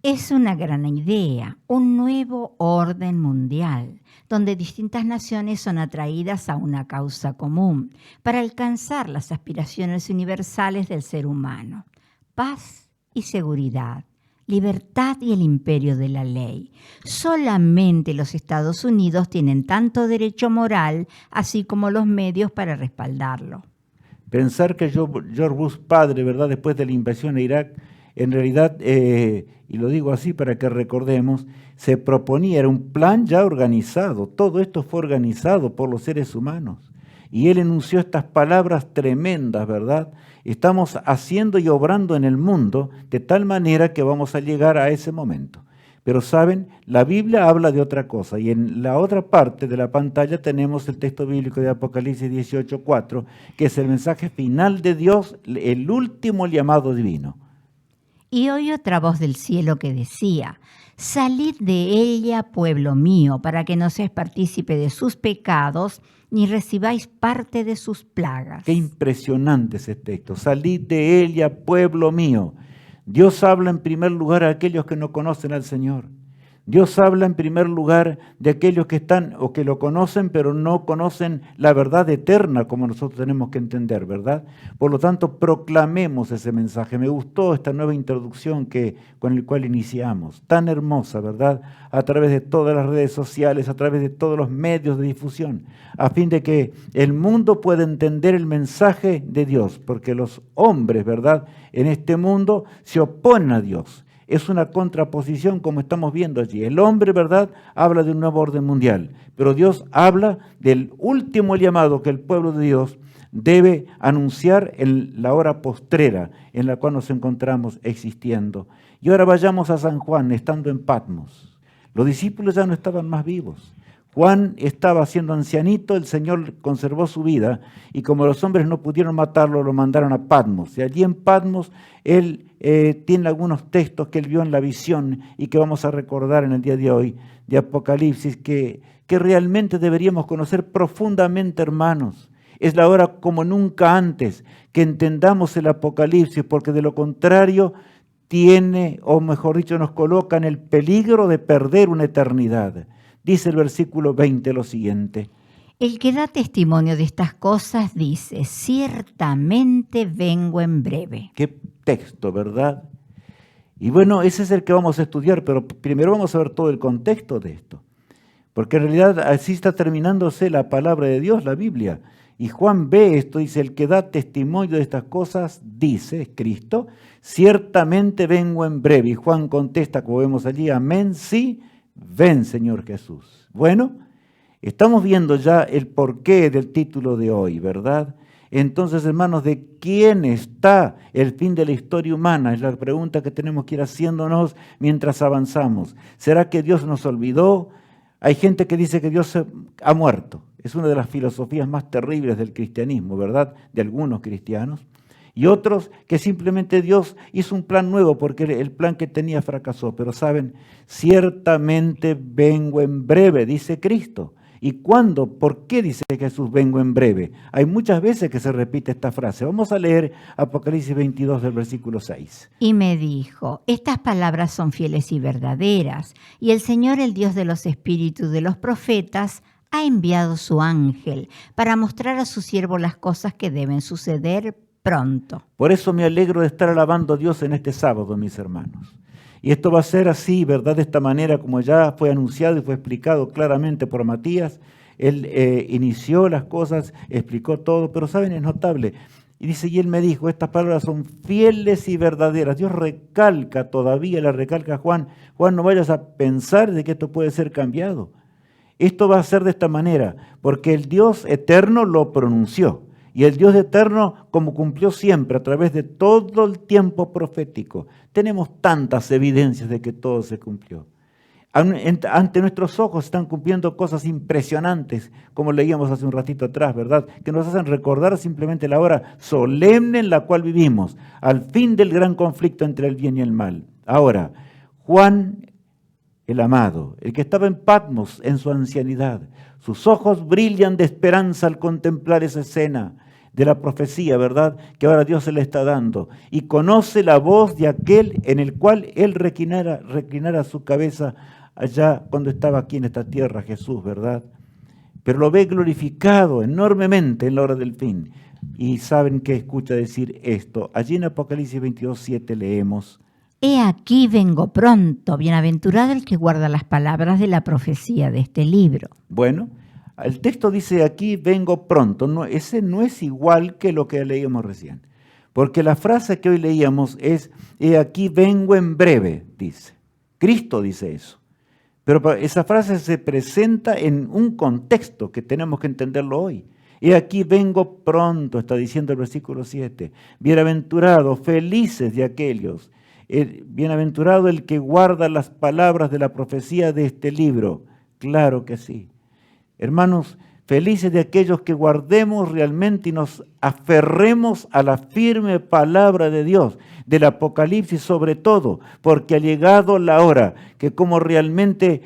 Es una gran idea, un nuevo orden mundial, donde distintas naciones son atraídas a una causa común para alcanzar las aspiraciones universales del ser humano. Paz y seguridad, libertad y el imperio de la ley. Solamente los Estados Unidos tienen tanto derecho moral, así como los medios para respaldarlo. Pensar que George Bush padre, ¿verdad?, después de la invasión a Irak, en realidad, y lo digo así para que recordemos, se proponía, era un plan ya organizado. Todo esto fue organizado por los seres humanos. y él enunció estas palabras tremendas, ¿verdad? Estamos haciendo y obrando en el mundo de tal manera que vamos a llegar a ese momento. Pero saben, la Biblia habla de otra cosa, y en la otra parte de la pantalla tenemos el texto bíblico de Apocalipsis 18:4, que es el mensaje final de Dios, el último llamado divino. Y oí otra voz del cielo que decía: salid de ella, pueblo mío, para que no seáis partícipe de sus pecados, ni recibáis parte de sus plagas. Qué impresionante ese texto. Salid de ella, pueblo mío. Dios habla en primer lugar a aquellos que no conocen al Señor. Dios habla en primer lugar de aquellos que están o que lo conocen, pero no conocen la verdad eterna como nosotros tenemos que entender, ¿verdad? Por lo tanto, proclamemos ese mensaje. Me gustó esta nueva introducción con la cual iniciamos, tan hermosa, ¿verdad? A través de todas las redes sociales, a través de todos los medios de difusión, a fin de que el mundo pueda entender el mensaje de Dios, porque los hombres, ¿verdad?, en este mundo se oponen a Dios. Es una contraposición como estamos viendo allí. El hombre, ¿verdad?, habla de un nuevo orden mundial, pero Dios habla del último llamado que el pueblo de Dios debe anunciar en la hora postrera en la cual nos encontramos existiendo. Y ahora vayamos a San Juan, estando en Patmos. Los discípulos ya no estaban más vivos. Juan estaba siendo ancianito, el Señor conservó su vida y como los hombres no pudieron matarlo, lo mandaron a Patmos. Y allí en Patmos él tiene algunos textos que él vio en la visión y que vamos a recordar en el día de hoy de Apocalipsis que realmente deberíamos conocer profundamente, hermanos. Es la hora como nunca antes que entendamos el Apocalipsis, porque de lo contrario tiene, o mejor dicho, nos coloca en el peligro de perder una eternidad. Dice el versículo 20 lo siguiente: El que da testimonio de estas cosas dice: ciertamente vengo en breve. Qué texto, ¿verdad? Y bueno, ese es el que vamos a estudiar, pero primero vamos a ver todo el contexto de esto. Porque en realidad así está terminándose la palabra de Dios, la Biblia. Y Juan ve esto, dice: el que da testimonio de estas cosas dice, Cristo, ciertamente vengo en breve. Y Juan contesta, como vemos allí: amén, sí, ven, Señor Jesús. Bueno, estamos viendo ya el porqué del título de hoy, ¿verdad? Entonces, hermanos, ¿de quién está el fin de la historia humana? Es la pregunta que tenemos que ir haciéndonos mientras avanzamos. ¿Será que Dios nos olvidó? Hay gente que dice que Dios ha muerto. Es una de las filosofías más terribles del cristianismo, ¿verdad? De algunos cristianos. Y otros que simplemente Dios hizo un plan nuevo porque el plan que tenía fracasó. Pero saben, ciertamente vengo en breve, dice Cristo. ¿Y cuándo? ¿Por qué dice Jesús vengo en breve? Hay muchas veces que se repite esta frase. Vamos a leer Apocalipsis 22 del versículo 6. Y me dijo: estas palabras son fieles y verdaderas, y el Señor, el Dios de los espíritus de los profetas, ha enviado su ángel para mostrar a su siervo las cosas que deben suceder pronto. Por eso me alegro de estar alabando a Dios en este sábado, mis hermanos. Y esto va a ser así, ¿verdad? De esta manera, como ya fue anunciado y fue explicado claramente por Matías. Él inició las cosas, explicó todo, pero ¿saben? Es notable. Y dice, y él me dijo, estas palabras son fieles y verdaderas. Dios recalca todavía, le recalca a Juan: Juan, no vayas a pensar de que esto puede ser cambiado. Esto va a ser de esta manera, porque el Dios eterno lo pronunció. Y el Dios eterno, como cumplió siempre a través de todo el tiempo profético, tenemos tantas evidencias de que todo se cumplió. Ante nuestros ojos están cumpliendo cosas impresionantes, como leíamos hace un ratito atrás, ¿verdad? Que nos hacen recordar simplemente la hora solemne en la cual vivimos, al fin del gran conflicto entre el bien y el mal. Ahora, Juan, el amado, el que estaba en Patmos en su ancianidad, sus ojos brillan de esperanza al contemplar esa escena de la profecía, ¿verdad?, que ahora Dios se le está dando, y conoce la voz de aquel en el cual él reclinara su cabeza allá cuando estaba aquí en esta tierra, Jesús, ¿verdad? Pero lo ve glorificado enormemente en la hora del fin. Y saben que escucha decir esto. Allí en Apocalipsis 22:7 leemos: He aquí vengo pronto, bienaventurado el que guarda las palabras de la profecía de este libro. Bueno, el texto dice aquí vengo pronto. No, ese no es igual que lo que leíamos recién. Porque la frase que hoy leíamos es, he aquí vengo en breve, dice. Cristo dice eso. Pero esa frase se presenta en un contexto que tenemos que entenderlo hoy. He aquí vengo pronto, está diciendo el versículo 7. Bienaventurados, felices de aquellos. Bienaventurado el que guarda las palabras de la profecía de este libro. Claro que sí. Hermanos, felices de aquellos que guardemos realmente y nos aferremos a la firme palabra de Dios, del Apocalipsis sobre todo, porque ha llegado la hora que como realmente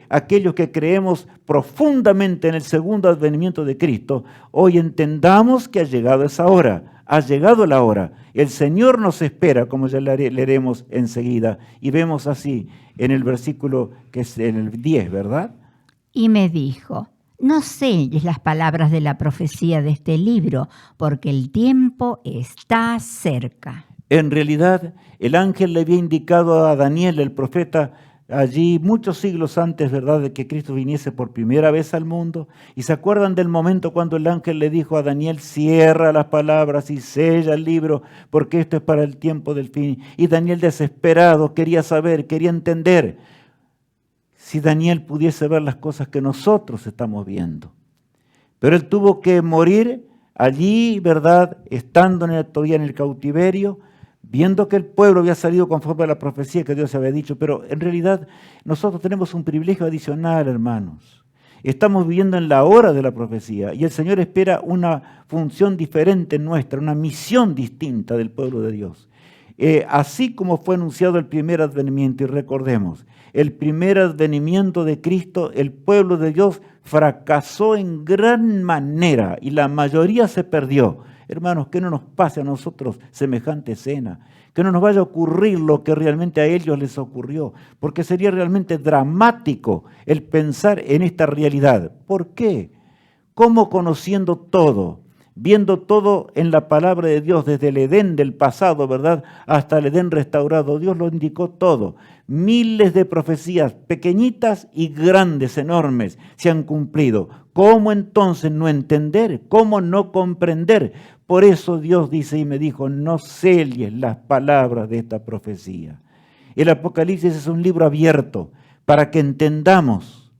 aquellos que creemos profundamente en el segundo advenimiento de Cristo, hoy entendamos que ha llegado esa hora, ha llegado la hora. El Señor nos espera, como ya leeremos enseguida, y vemos así en el versículo que es en el 10, ¿verdad? Y me dijo: no selles las palabras de la profecía de este libro, porque el tiempo está cerca. En realidad, el ángel le había indicado a Daniel, el profeta, allí muchos siglos antes, ¿verdad?, de que Cristo viniese por primera vez al mundo. ¿Y se acuerdan del momento cuando el ángel le dijo a Daniel: cierra las palabras y sella el libro, porque esto es para el tiempo del fin? Y Daniel, desesperado, quería saber, quería entender si Daniel pudiese ver las cosas que nosotros estamos viendo. Pero él tuvo que morir allí, ¿verdad?, estando todavía en el cautiverio, viendo que el pueblo había salido conforme a la profecía que Dios había dicho. Pero en realidad nosotros tenemos un privilegio adicional, hermanos. Estamos viviendo en la hora de la profecía y el Señor espera una función diferente nuestra, una misión distinta del pueblo de Dios. Así como fue anunciado el primer advenimiento, y recordemos, el primer advenimiento de Cristo, el pueblo de Dios fracasó en gran manera y la mayoría se perdió. Hermanos, que no nos pase a nosotros semejante escena, que no nos vaya a ocurrir lo que realmente a ellos les ocurrió, porque sería realmente dramático el pensar en esta realidad. ¿Por qué? ¿Cómo conociendo todo, viendo todo en la palabra de Dios, desde el Edén del pasado, ¿verdad?, hasta el Edén restaurado? Dios lo indicó todo. Miles de profecías, pequeñitas y grandes, enormes, se han cumplido. ¿Cómo entonces no entender? ¿Cómo no comprender? Por eso Dios dice y me dijo: no selles las palabras de esta profecía. El Apocalipsis es un libro abierto para que entendamos.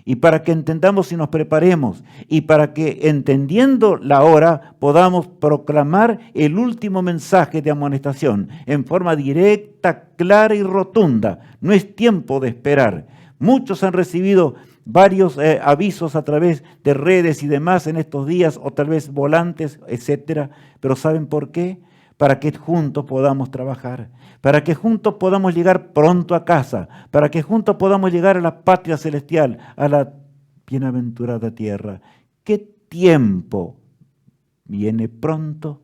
Y para que entendamos y nos preparemos, y para que, entendiendo la hora, podamos proclamar el último mensaje de amonestación en forma directa, clara y rotunda. No es tiempo de esperar. Muchos han recibido varios avisos a través de redes y demás en estos días, o tal vez volantes, etcétera. Pero ¿saben por qué? Para que juntos podamos trabajar, para que juntos podamos llegar pronto a casa, para que juntos podamos llegar a la patria celestial, a la bienaventurada tierra. ¿Qué tiempo viene pronto?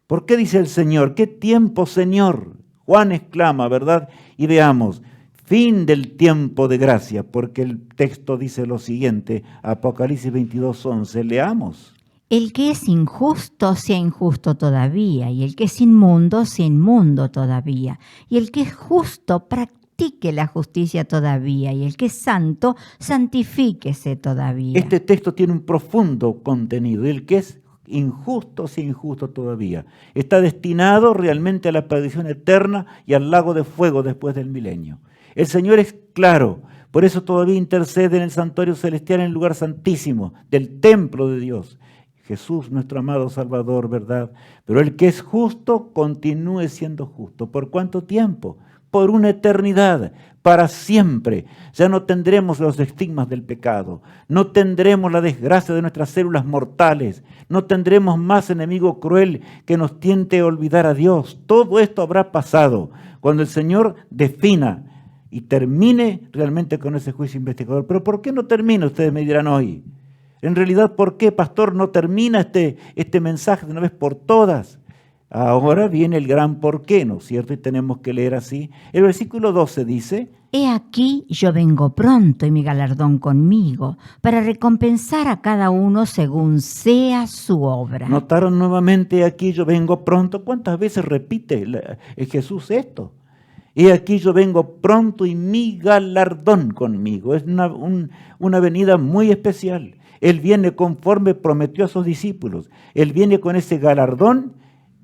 ¿Por qué dice el Señor? ¿Qué tiempo, Señor? Juan exclama, ¿verdad? Y veamos, fin del tiempo de gracia, porque el texto dice lo siguiente, Apocalipsis 22:11, leamos. El que es injusto, sea injusto todavía, y el que es inmundo, sea inmundo todavía, y el que es justo, practique la justicia todavía, y el que es santo, santifíquese todavía. Este texto tiene un profundo contenido. El que es injusto, sea injusto todavía. Está destinado realmente a la perdición eterna y al lago de fuego después del milenio. El Señor es claro, por eso todavía intercede en el santuario celestial, en el lugar santísimo del templo de Dios. Jesús, nuestro amado Salvador, ¿verdad? Pero el que es justo, continúe siendo justo. ¿Por cuánto tiempo? Por una eternidad, para siempre. Ya no tendremos los estigmas del pecado, no tendremos la desgracia de nuestras células mortales, no tendremos más enemigo cruel que nos tiente a olvidar a Dios. Todo esto habrá pasado cuando el Señor defina y termine realmente con ese juicio investigador. ¿Pero por qué no termina? Ustedes me dirán hoy. En realidad, ¿por qué, pastor, no termina este mensaje de una vez por todas? Ahora viene el gran por qué, ¿no es cierto? Y tenemos que leer así. El versículo 12 dice: He aquí yo vengo pronto y mi galardón conmigo, para recompensar a cada uno según sea su obra. ¿Notaron nuevamente aquí yo vengo pronto? ¿Cuántas veces repite Jesús esto? He aquí yo vengo pronto y mi galardón conmigo. Es una venida muy especial. Él viene conforme prometió a sus discípulos. Él viene con ese galardón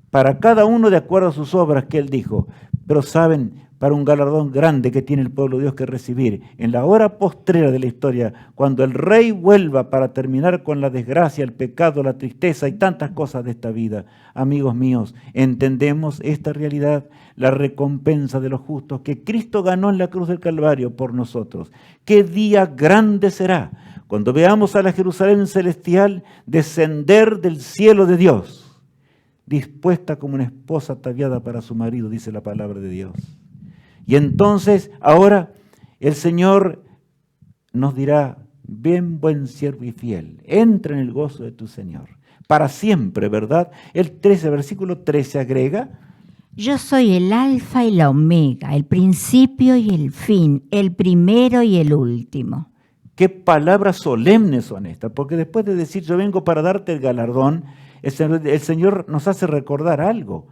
para cada uno de acuerdo a sus obras que Él dijo. Pero saben, para un galardón grande que tiene el pueblo de Dios que recibir. En la hora postrera de la historia, cuando el Rey vuelva para terminar con la desgracia, el pecado, la tristeza y tantas cosas de esta vida. Amigos míos, entendemos esta realidad, la recompensa de los justos que Cristo ganó en la cruz del Calvario por nosotros. ¡Qué día grande será cuando veamos a la Jerusalén celestial descender del cielo de Dios, dispuesta como una esposa ataviada para su marido, dice la palabra de Dios! Y entonces, ahora, el Señor nos dirá: bien, buen siervo y fiel, entra en el gozo de tu Señor, para siempre, ¿verdad? El versículo 13 agrega: yo soy el alfa y la omega, el principio y el fin, el primero y el último. Qué palabras solemnes son estas, porque después de decir yo vengo para darte el galardón, el Señor nos hace recordar algo.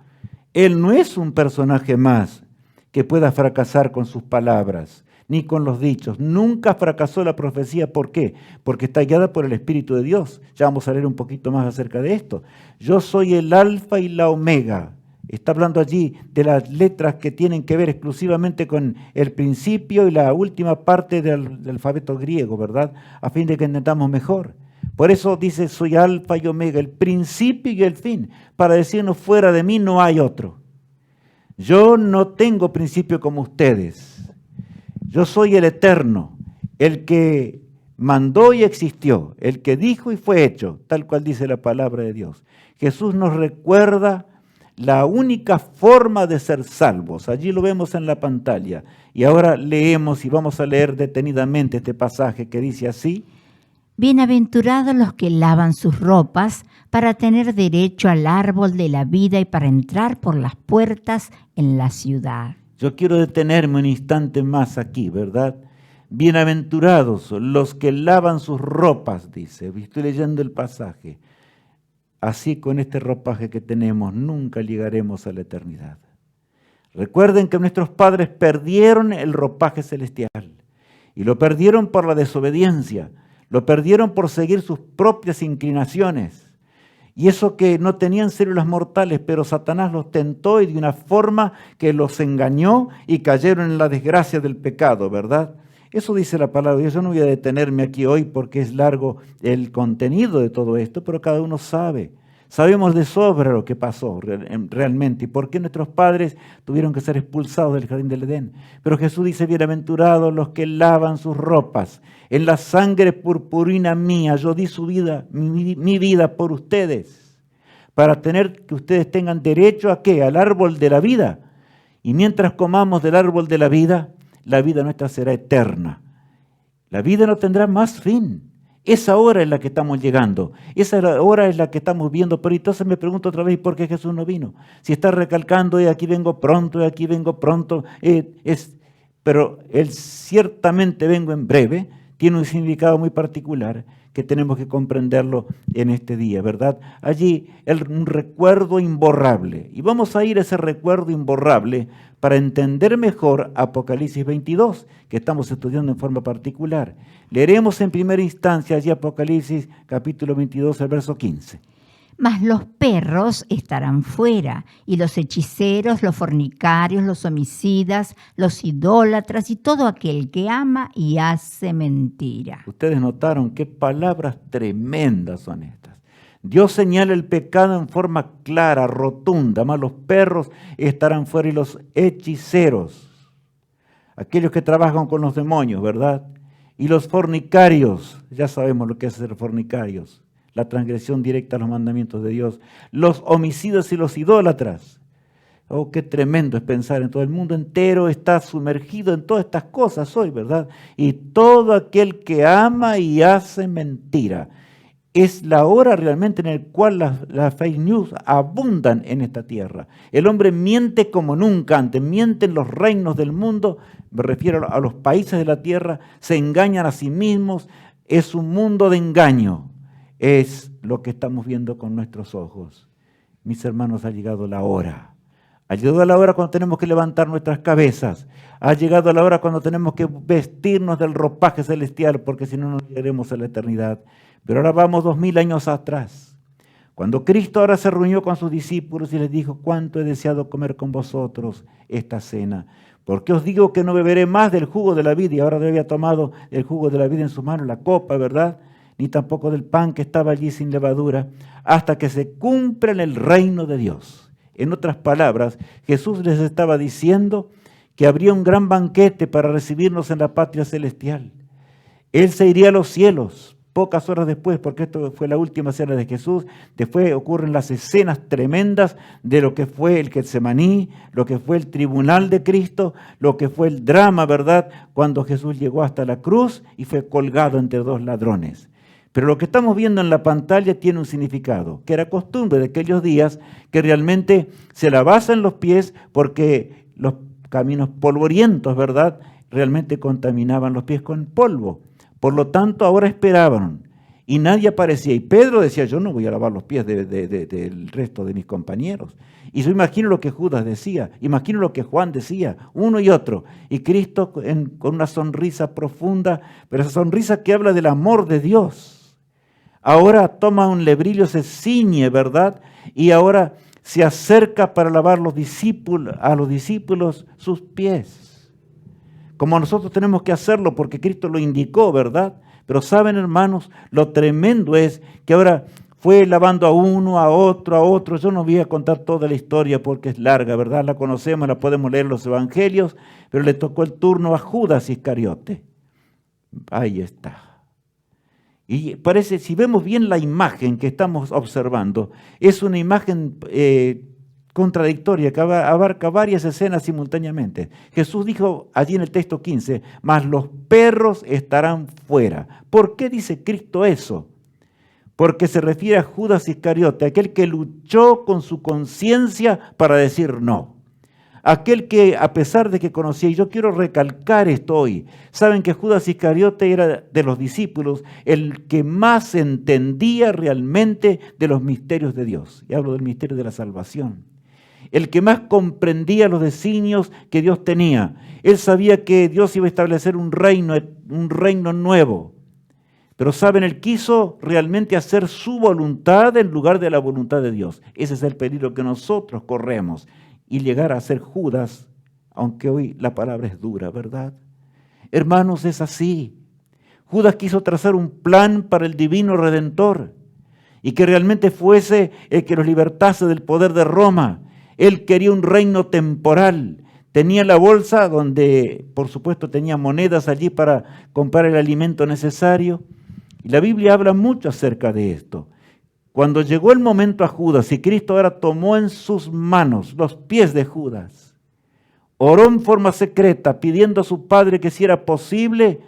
Él no es un personaje más que pueda fracasar con sus palabras, ni con los dichos. Nunca fracasó la profecía. ¿Por qué? Porque está guiada por el Espíritu de Dios. Ya vamos a leer un poquito más acerca de esto. Yo soy el alfa y la omega. Está hablando allí de las letras que tienen que ver exclusivamente con el principio y la última parte del alfabeto griego, ¿verdad? A fin de que entendamos mejor. Por eso dice, soy alfa y omega, el principio y el fin, para decirnos, fuera de mí no hay otro. Yo no tengo principio como ustedes. Yo soy el eterno, el que mandó y existió, el que dijo y fue hecho, tal cual dice la palabra de Dios. Jesús nos recuerda la única forma de ser salvos. Allí lo vemos en la pantalla. Y ahora leemos y vamos a leer detenidamente este pasaje que dice así: bienaventurados los que lavan sus ropas para tener derecho al árbol de la vida y para entrar por las puertas en la ciudad. Yo quiero detenerme un instante más aquí, ¿verdad? Bienaventurados los que lavan sus ropas, dice. Estoy leyendo el pasaje. Así, con este ropaje que tenemos, nunca llegaremos a la eternidad. Recuerden que nuestros padres perdieron el ropaje celestial y lo perdieron por la desobediencia, lo perdieron por seguir sus propias inclinaciones. Y eso que no tenían células mortales, pero Satanás los tentó y de una forma que los engañó y cayeron en la desgracia del pecado, ¿verdad? Eso dice la palabra de Dios. Yo no voy a detenerme aquí hoy porque es largo el contenido de todo esto, pero cada uno sabe. Sabemos de sobra lo que pasó realmente y por qué nuestros padres tuvieron que ser expulsados del jardín del Edén. Pero Jesús dice, bienaventurados los que lavan sus ropas. En la sangre purpurina mía yo di su vida, mi vida por ustedes, para tener que ustedes tengan derecho ¿a qué? Al árbol de la vida. Y mientras comamos del árbol de la vida nuestra será eterna. La vida no tendrá más fin. Esa hora es la que estamos llegando, esa hora es la que estamos viendo, pero entonces me pregunto otra vez, ¿por qué Jesús no vino? Si está recalcando, aquí vengo pronto, pero Él ciertamente vengo en breve, tiene un significado muy particular que tenemos que comprenderlo en este día, ¿verdad? Allí un recuerdo imborrable, y vamos a ir a ese recuerdo imborrable para entender mejor Apocalipsis 22, que estamos estudiando en forma particular. Leeremos en primera instancia allí Apocalipsis capítulo 22, el verso 15. Mas los perros estarán fuera, y los hechiceros, los fornicarios, los homicidas, los idólatras y todo aquel que ama y hace mentira. Ustedes notaron qué palabras tremendas son estas. Dios señala el pecado en forma clara, rotunda. Más los perros estarán fuera y los hechiceros, aquellos que trabajan con los demonios, ¿verdad? Y los fornicarios, ya sabemos lo que es ser fornicarios, la transgresión directa a los mandamientos de Dios. Los homicidas y los idólatras. Oh, qué tremendo es pensar en todo el mundo entero está sumergido en todas estas cosas hoy, ¿verdad? Y todo aquel que ama y hace mentira. Es la hora realmente en la cual las fake news abundan en esta tierra. El hombre miente como nunca antes, mienten los reinos del mundo, me refiero a los países de la tierra, se engañan a sí mismos, es un mundo de engaño. Es lo que estamos viendo con nuestros ojos. Mis hermanos, ha llegado la hora. Ha llegado la hora cuando tenemos que levantar nuestras cabezas. Ha llegado la hora cuando tenemos que vestirnos del ropaje celestial, porque si no, no llegaremos a la eternidad. Pero ahora vamos 2000 años atrás, cuando Cristo ahora se reunió con sus discípulos y les dijo, cuánto he deseado comer con vosotros esta cena, Porque os digo que no beberé más del jugo de la vid, y ahora había tomado el jugo de la vid en su mano, la copa, ¿verdad? Ni tampoco del pan que estaba allí sin levadura, hasta que se cumpla en el reino de Dios. En otras palabras, Jesús les estaba diciendo que habría un gran banquete para recibirnos en la patria celestial. Él se iría a los cielos pocas horas después, porque esto fue la última cena de Jesús. Después ocurren las escenas tremendas de lo que fue el Getsemaní, lo que fue el tribunal de Cristo, lo que fue el drama, ¿verdad?, cuando Jesús llegó hasta la cruz y fue colgado entre dos ladrones. Pero lo que estamos viendo en la pantalla tiene un significado, que era costumbre de aquellos días, que realmente se lavasen los pies porque los caminos polvorientos, ¿verdad?, realmente contaminaban los pies con polvo. Por lo tanto, ahora esperaban y nadie aparecía. Y Pedro decía, yo no voy a lavar los pies del resto de mis compañeros. Y yo imagino lo que Judas decía, imagino lo que Juan decía, uno y otro. Y Cristo con una sonrisa profunda, pero esa sonrisa que habla del amor de Dios. Ahora toma un lebrillo, se ciñe, ¿verdad? Y ahora se acerca para lavar a los discípulos sus pies. Como nosotros tenemos que hacerlo porque Cristo lo indicó, ¿verdad? Pero saben, hermanos, lo tremendo es que ahora fue lavando a uno, a otro. Yo no voy a contar toda la historia porque es larga, ¿verdad? La conocemos, la podemos leer en los evangelios, pero le tocó el turno a Judas Iscariote. Ahí está. Y parece, si vemos bien la imagen que estamos observando, es una imagen contradictoria que abarca varias escenas simultáneamente. Jesús dijo allí en el texto 15, mas los perros estarán fuera. ¿Por qué dice Cristo eso? Porque se refiere a Judas Iscariote, aquel que luchó con su conciencia para decir no. Aquel que, a pesar de que conocía, y yo quiero recalcar esto hoy, saben que Judas Iscariote era de los discípulos el que más entendía realmente de los misterios de Dios. Y hablo del misterio de la salvación. El que más comprendía los designios que Dios tenía. Él sabía que Dios iba a establecer un reino nuevo. Pero saben, él quiso realmente hacer su voluntad en lugar de la voluntad de Dios. Ese es el peligro que nosotros corremos. Y llegar a ser Judas, aunque hoy la palabra es dura, ¿verdad? Hermanos, es así. Judas quiso trazar un plan para el divino Redentor y que realmente fuese el que los libertase del poder de Roma. Él quería un reino temporal. Tenía la bolsa donde, por supuesto, tenía monedas allí para comprar el alimento necesario. Y la Biblia habla mucho acerca de esto. Cuando llegó el momento a Judas y Cristo ahora tomó en sus manos los pies de Judas, oró en forma secreta pidiendo a su padre que si era posible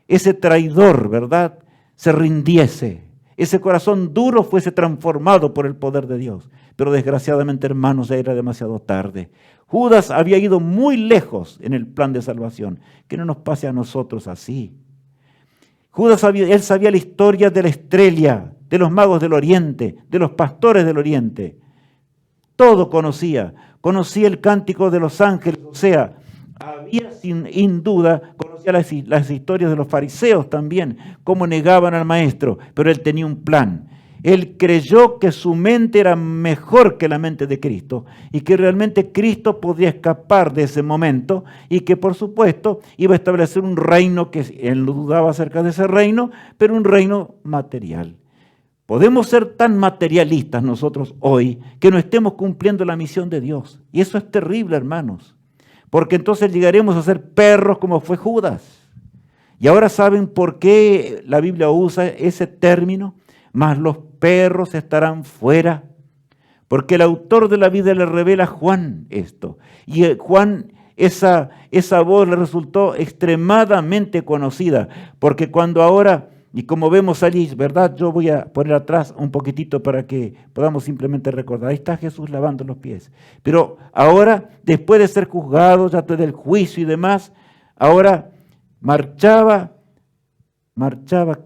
ese traidor, ¿verdad?, se rindiese, ese corazón duro fuese transformado por el poder de Dios. Pero desgraciadamente, hermanos, ya era demasiado tarde. Judas había ido muy lejos en el plan de salvación. Que no nos pase a nosotros así. Judas él sabía la historia de la estrella, de los magos del oriente, de los pastores del oriente. Todo conocía. Conocía el cántico de los ángeles, o sea, había sin duda, conocía las historias de los fariseos también, cómo negaban al maestro, pero él tenía un plan. Él creyó que su mente era mejor que la mente de Cristo y que realmente Cristo podía escapar de ese momento y que por supuesto iba a establecer un reino que él no dudaba acerca de ese reino, pero un reino material. Podemos ser tan materialistas nosotros hoy que no estemos cumpliendo la misión de Dios. Y eso es terrible, hermanos, porque entonces llegaremos a ser perros como fue Judas. Y ahora saben por qué la Biblia usa ese término, mas los perros estarán fuera, porque el autor de la vida le revela a Juan esto. Y Juan, esa voz le resultó extremadamente conocida, porque cuando ahora, y como vemos allí, ¿verdad? Yo voy a poner atrás un poquitito para que podamos simplemente recordar. Ahí está Jesús lavando los pies. Pero ahora, después de ser juzgado, ya del juicio y demás, ahora marchaba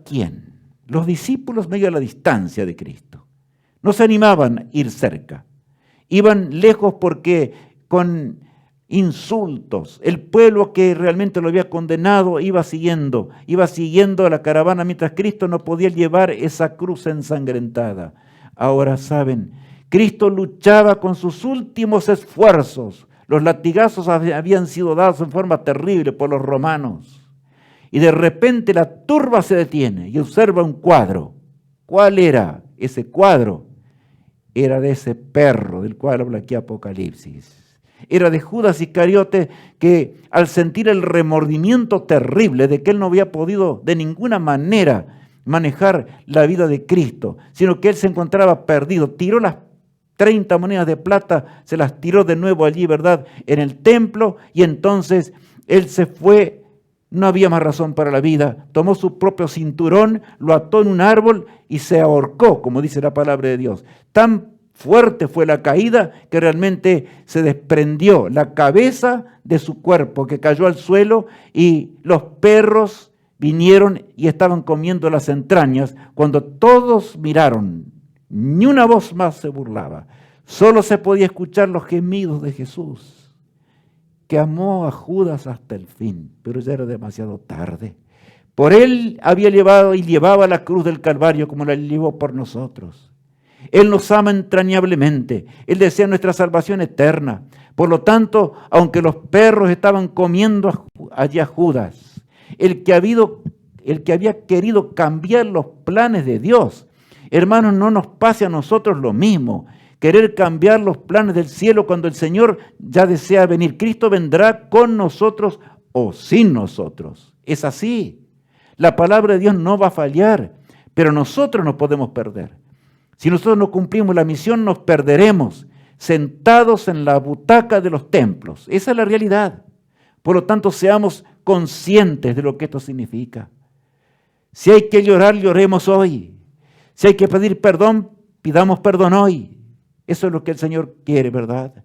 ¿quién? Los discípulos medio a la distancia de Cristo. No se animaban a ir cerca. Iban lejos porque con insultos, el pueblo que realmente lo había condenado iba siguiendo a la caravana mientras Cristo no podía llevar esa cruz ensangrentada. Ahora saben, Cristo luchaba con sus últimos esfuerzos, Los latigazos habían sido dados en forma terrible por los romanos. Y de repente la turba se detiene y observa un cuadro. ¿Cuál era ese cuadro? Era de ese perro del cual habla aquí Apocalipsis. Era de Judas Iscariote, que al sentir el remordimiento terrible de que él no había podido de ninguna manera manejar la vida de Cristo, sino que él se encontraba perdido, tiró las 30 monedas de plata, se las tiró de nuevo allí, ¿verdad?, en el templo, y entonces él se fue. No había más razón para la vida. Tomó su propio cinturón, lo ató en un árbol y se ahorcó, como dice la palabra de Dios. Tan fuerte fue la caída que realmente se desprendió la cabeza de su cuerpo, que cayó al suelo, y los perros vinieron y estaban comiendo las entrañas. Cuando todos miraron, ni una voz más se burlaba. Solo se podía escuchar los gemidos de Jesús, que amó a Judas hasta el fin, pero ya era demasiado tarde. Por él había llevado y llevaba la cruz del Calvario como la llevó por nosotros. Él nos ama entrañablemente, Él desea nuestra salvación eterna. Por lo tanto, aunque los perros estaban comiendo allí a Judas, el que había querido cambiar los planes de Dios, hermanos, no nos pase a nosotros lo mismo. Querer cambiar los planes del cielo cuando el Señor ya desea venir. Cristo vendrá con nosotros o sin nosotros. Es así. La palabra de Dios no va a fallar, pero nosotros nos podemos perder. Si nosotros no cumplimos la misión, nos perderemos sentados en la butaca de los templos. Esa es la realidad. Por lo tanto, seamos conscientes de lo que esto significa. Si hay que llorar, lloremos hoy. Si hay que pedir perdón, pidamos perdón hoy. Eso es lo que el Señor quiere, ¿verdad?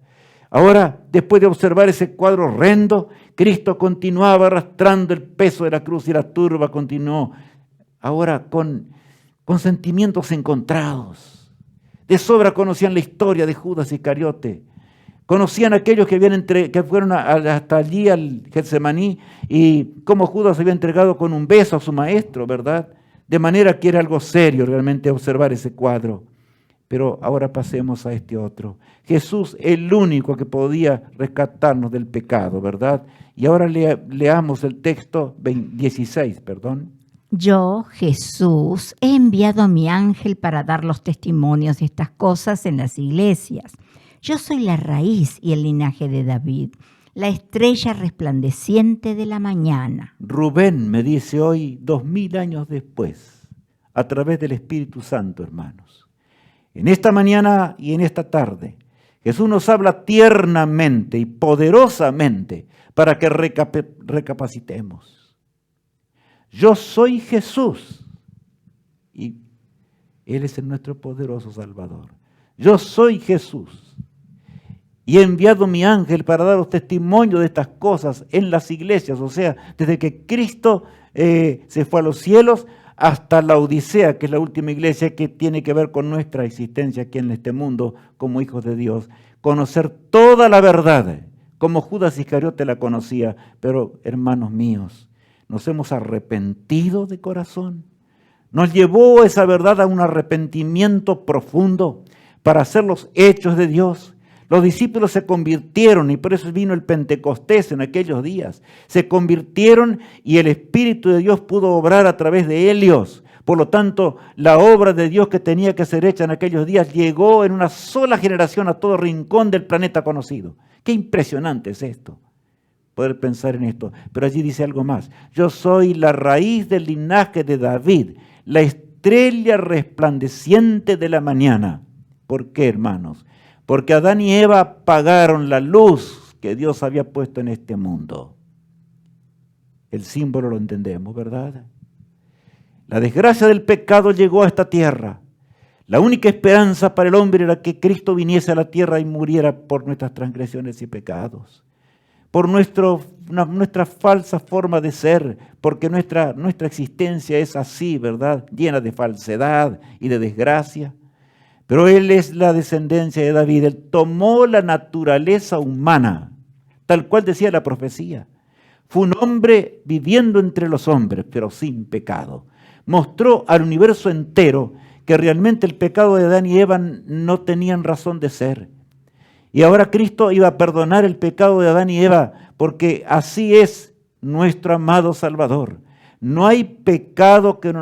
Ahora, después de observar ese cuadro horrendo, Cristo continuaba arrastrando el peso de la cruz y la turba continuó, ahora con sentimientos encontrados. De sobra conocían la historia de Judas Iscariote. Conocían a aquellos que fueron hasta allí al Getsemaní y cómo Judas había entregado con un beso a su maestro, ¿verdad? De manera que era algo serio realmente observar ese cuadro. Pero ahora pasemos a este otro. Jesús, el único que podía rescatarnos del pecado, ¿verdad? Y ahora leamos el texto 16, perdón. Yo, Jesús, he enviado a mi ángel para dar los testimonios de estas cosas en las iglesias. Yo soy la raíz y el linaje de David, la estrella resplandeciente de la mañana. Rubén me dice hoy, 2000 años después, a través del Espíritu Santo, hermanos. En esta mañana y en esta tarde, Jesús nos habla tiernamente y poderosamente para que recapacitemos. Yo soy Jesús y Él es nuestro poderoso Salvador. Yo soy Jesús y he enviado mi ángel para daros testimonio de estas cosas en las iglesias, o sea, desde que Cristo se fue a los cielos hasta la Odisea, que es la última iglesia que tiene que ver con nuestra existencia aquí en este mundo como hijos de Dios. Conocer toda la verdad, como Judas Iscariote la conocía. Pero, hermanos míos, nos hemos arrepentido de corazón. Nos llevó esa verdad a un arrepentimiento profundo para hacer los hechos de Dios. Los discípulos se convirtieron y por eso vino el Pentecostés en aquellos días. Se convirtieron y el Espíritu de Dios pudo obrar a través de ellos. Por lo tanto, la obra de Dios que tenía que ser hecha en aquellos días llegó en una sola generación a todo rincón del planeta conocido. Qué impresionante es esto, poder pensar en esto. Pero allí dice algo más. Yo soy la raíz del linaje de David, la estrella resplandeciente de la mañana. ¿Por qué, hermanos? Porque Adán y Eva apagaron la luz que Dios había puesto en este mundo. El símbolo lo entendemos, ¿verdad? La desgracia del pecado llegó a esta tierra. La única esperanza para el hombre era que Cristo viniese a la tierra y muriera por nuestras transgresiones y pecados, por nuestra falsa forma de ser, porque nuestra existencia es así, ¿verdad? Llena de falsedad y de desgracia. Pero Él es la descendencia de David. Él tomó la naturaleza humana, tal cual decía la profecía. Fue un hombre viviendo entre los hombres, pero sin pecado. Mostró al universo entero que realmente el pecado de Adán y Eva no tenían razón de ser. Y ahora Cristo iba a perdonar el pecado de Adán y Eva, porque así es nuestro amado Salvador. No hay pecado que no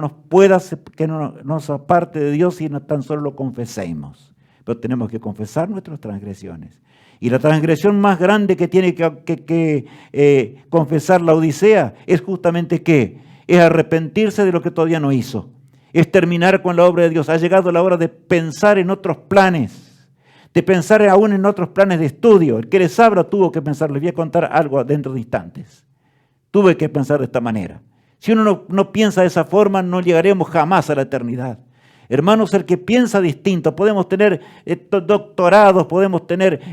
nos aparte de Dios si no tan solo lo confesemos. Pero tenemos que confesar nuestras transgresiones. Y la transgresión más grande que tiene que confesar la Odisea es justamente ¿qué? Es arrepentirse de lo que todavía no hizo. Es terminar con la obra de Dios. Ha llegado la hora de pensar en otros planes, de pensar aún en otros planes de estudio. El que les habla tuvo que pensar, les voy a contar algo dentro de instantes. Tuve que pensar de esta manera. Si uno no piensa de esa forma, no llegaremos jamás a la eternidad. Hermanos, el que piensa distinto, podemos tener doctorados, podemos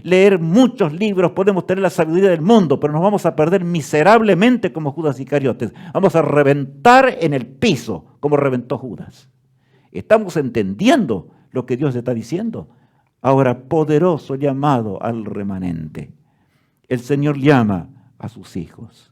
leer muchos libros, podemos tener la sabiduría del mundo, pero nos vamos a perder miserablemente como Judas Iscariotes. Vamos a reventar en el piso como reventó Judas. ¿Estamos entendiendo lo que Dios está diciendo? Ahora, poderoso llamado al remanente. El Señor llama a sus hijos.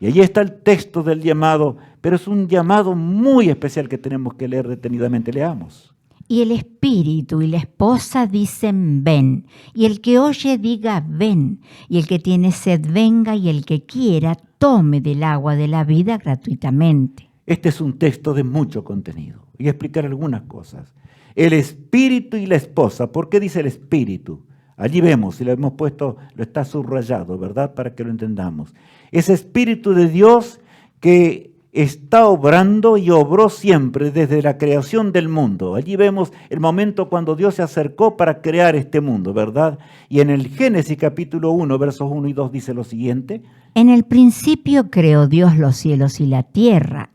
Y allí está el texto del llamado, pero es un llamado muy especial que tenemos que leer detenidamente. Leamos. Y el espíritu y la esposa dicen ven, y el que oye diga ven, y el que tiene sed venga, y el que quiera tome del agua de la vida gratuitamente. Este es un texto de mucho contenido. Voy a explicar algunas cosas. El espíritu y la esposa. ¿Por qué dice el espíritu? Allí vemos, si lo hemos puesto, lo está subrayado, ¿verdad? Para que lo entendamos. Ese Espíritu de Dios que está obrando y obró siempre desde la creación del mundo. Allí vemos el momento cuando Dios se acercó para crear este mundo, ¿verdad? Y en el Génesis capítulo 1, versos 1 y 2 dice lo siguiente. En el principio creó Dios los cielos y la tierra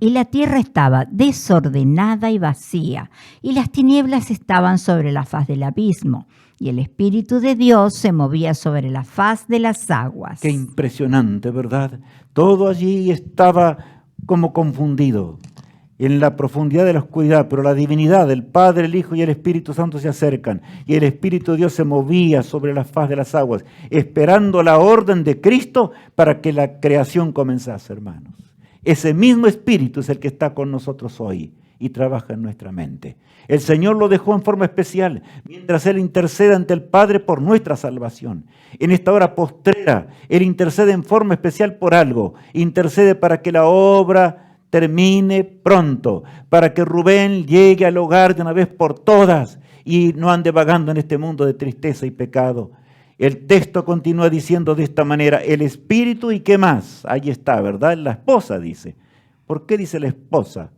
estaba desordenada y vacía, y las tinieblas estaban sobre la faz del abismo. Y el Espíritu de Dios se movía sobre la faz de las aguas. Qué impresionante, ¿verdad? Todo allí estaba como confundido, en la profundidad de la oscuridad, pero la divinidad, el Padre, el Hijo y el Espíritu Santo se acercan, y el Espíritu de Dios se movía sobre la faz de las aguas, esperando la orden de Cristo para que la creación comenzase, hermanos. Ese mismo Espíritu es el que está con nosotros hoy y trabaja en nuestra mente. El Señor lo dejó en forma especial, mientras Él intercede ante el Padre por nuestra salvación. En esta hora postrera, Él intercede en forma especial por algo. Intercede para que la obra termine pronto, para que Rubén llegue al hogar de una vez por todas y no ande vagando en este mundo de tristeza y pecado. El texto continúa diciendo de esta manera, el Espíritu y qué más. Ahí está, ¿verdad? La esposa dice. ¿Por qué dice la esposa?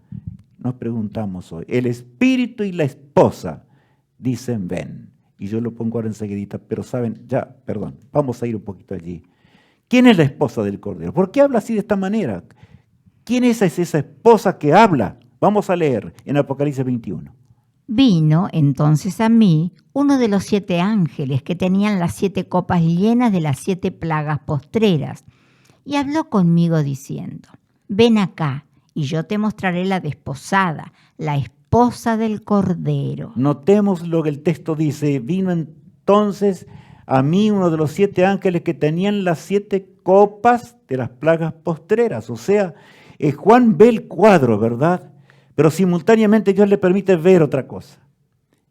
Nos preguntamos hoy. El Espíritu y la esposa dicen ven. Y yo lo pongo ahora enseguidita, pero saben, vamos a ir un poquito allí. ¿Quién es la esposa del Cordero? ¿Por qué habla así de esta manera? ¿Quién es esa esposa que habla? Vamos a leer en Apocalipsis 21. Vino entonces a mí uno de los 7 ángeles que tenían las 7 copas llenas de las 7 plagas postreras, y habló conmigo diciendo, ven acá, y yo te mostraré la desposada, la esposa del Cordero. Notemos lo que el texto dice. Vino entonces a mí uno de los 7 ángeles que tenían las 7 copas de las plagas postreras. O sea, Juan ve el cuadro, ¿verdad? Pero simultáneamente Dios le permite ver otra cosa.